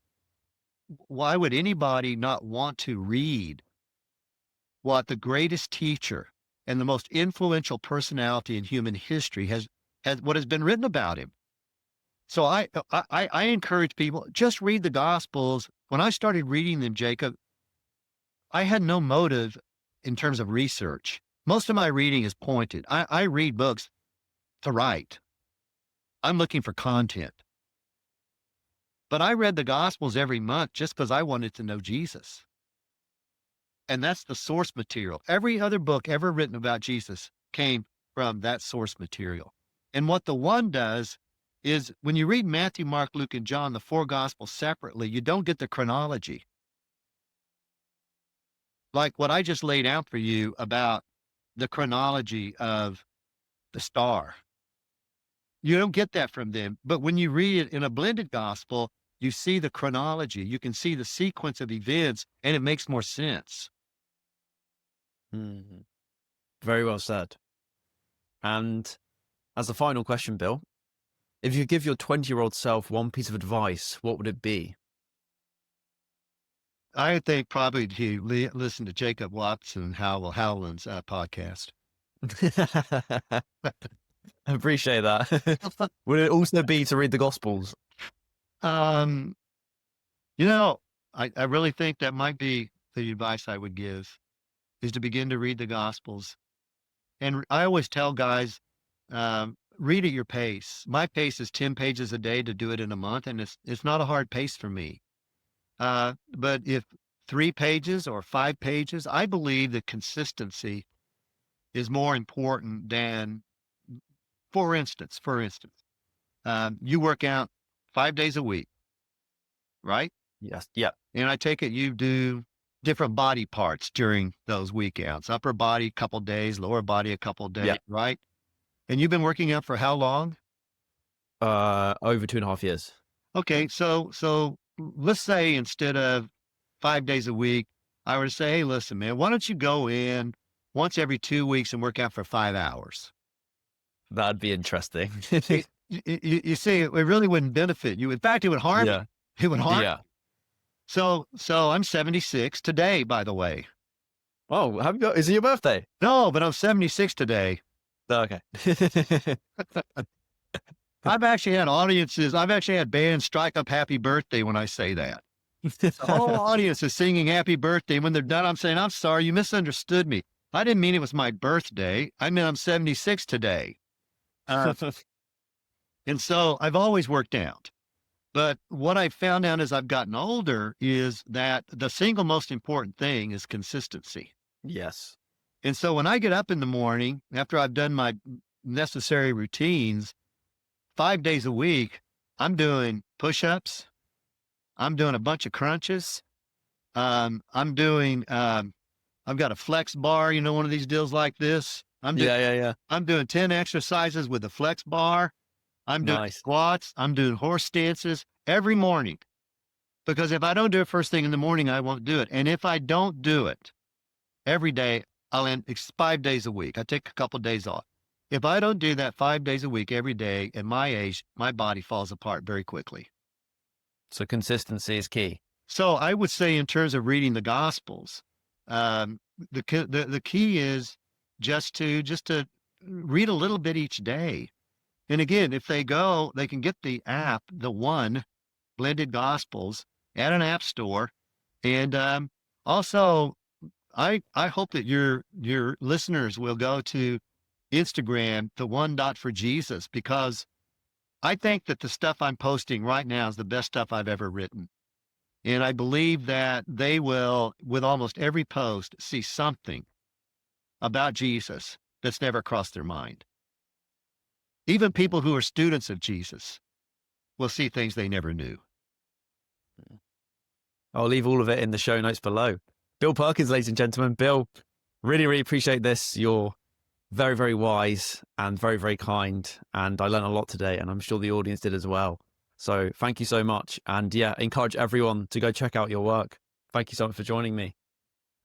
why would anybody not want to read what the greatest teacher and the most influential personality in human history what has been written about him? So I encourage people, just read the Gospels. When I started reading them, Jacob, I had no motive in terms of research. Most of my reading is pointed. I read books to write. I'm looking for content. But I read the Gospels every month just because I wanted to know Jesus. And that's the source material. Every other book ever written about Jesus came from that source material. And what the one does is when you read Matthew, Mark, Luke, and John, the four Gospels separately, you don't get the chronology. Like what I just laid out for you about the chronology of the star. You don't get that from them. But when you read it in a blended gospel, you see the chronology. You can see the sequence of events, and it makes more sense.
Mhm. Very well said. And as a final question, Bill, if you could give your 20-year-old self one piece of advice, what would it be?
I think probably to listen to Jacob Watson-Howland's podcast.
I appreciate that. Would it also be to read the Gospels?
Um, you know, I really think that might be the advice I would give, is to begin to read the Gospels. And I always tell guys, read at your pace. My pace is 10 pages a day to do it in a month, and it's not a hard pace for me. But if 3 pages or 5 pages, I believe that consistency is more important than, for instance, you work out 5 days a week, right?
Yes. Yeah.
And I take it you do different body parts during those weekends, upper body a couple days, lower body a couple days,
Yeah.
right? And you've been working out for how long?
Over 2.5 years.
Okay, so let's say instead of 5 days a week, I were to say, hey, listen, man, why don't you go in once every 2 weeks and work out for 5 hours?
That'd be interesting.
You see, it really wouldn't benefit you. In fact, it would harm you.
Yeah.
It would harm.
Yeah.
So I'm 76 today, by the way.
Oh, is it your birthday?
No, but I'm 76 today.
Oh, okay.
I've actually had audiences. I've actually had bands strike up happy birthday when I say that. The whole audience is singing happy birthday. When they're done, I'm saying, I'm sorry, you misunderstood me. I didn't mean it was my birthday. I meant I'm 76 today. And so I've always worked out. But what I found out as I've gotten older is that the single most important thing is consistency.
Yes.
And so when I get up in the morning, after I've done my necessary routines, 5 days a week, I'm doing push-ups. I'm doing a bunch of crunches. I'm doing, I've got a flex bar, one of these deals like this.
Yeah.
I'm doing 10 exercises with a flex bar. I'm doing
Nice.
squats. I'm doing horse stances every morning, because if I don't do it first thing in the morning, I won't do it. And if I don't do it every day, it's 5 days a week. I take a couple of days off. If I don't do that 5 days a week every day, at my age, my body falls apart very quickly.
So consistency is key.
So I would say, in terms of reading the Gospels, the key is just to read a little bit each day. And again, if they can get the app, the One Blended Gospels, at an app store. And also, I hope that your listeners will go to Instagram, the One Dot for Jesus, because I think that the stuff I'm posting right now is the best stuff I've ever written. And I believe that they will, with almost every post, see something about Jesus that's never crossed their mind. Even people who are students of Jesus will see things they never knew.
I'll leave all of it in the show notes below. Bill Perkins, ladies and gentlemen. Bill, really, really appreciate this. You're very, very wise and very, very kind. And I learned a lot today, and I'm sure the audience did as well. So thank you so much. And yeah, encourage everyone to go check out your work. Thank you so much for joining me.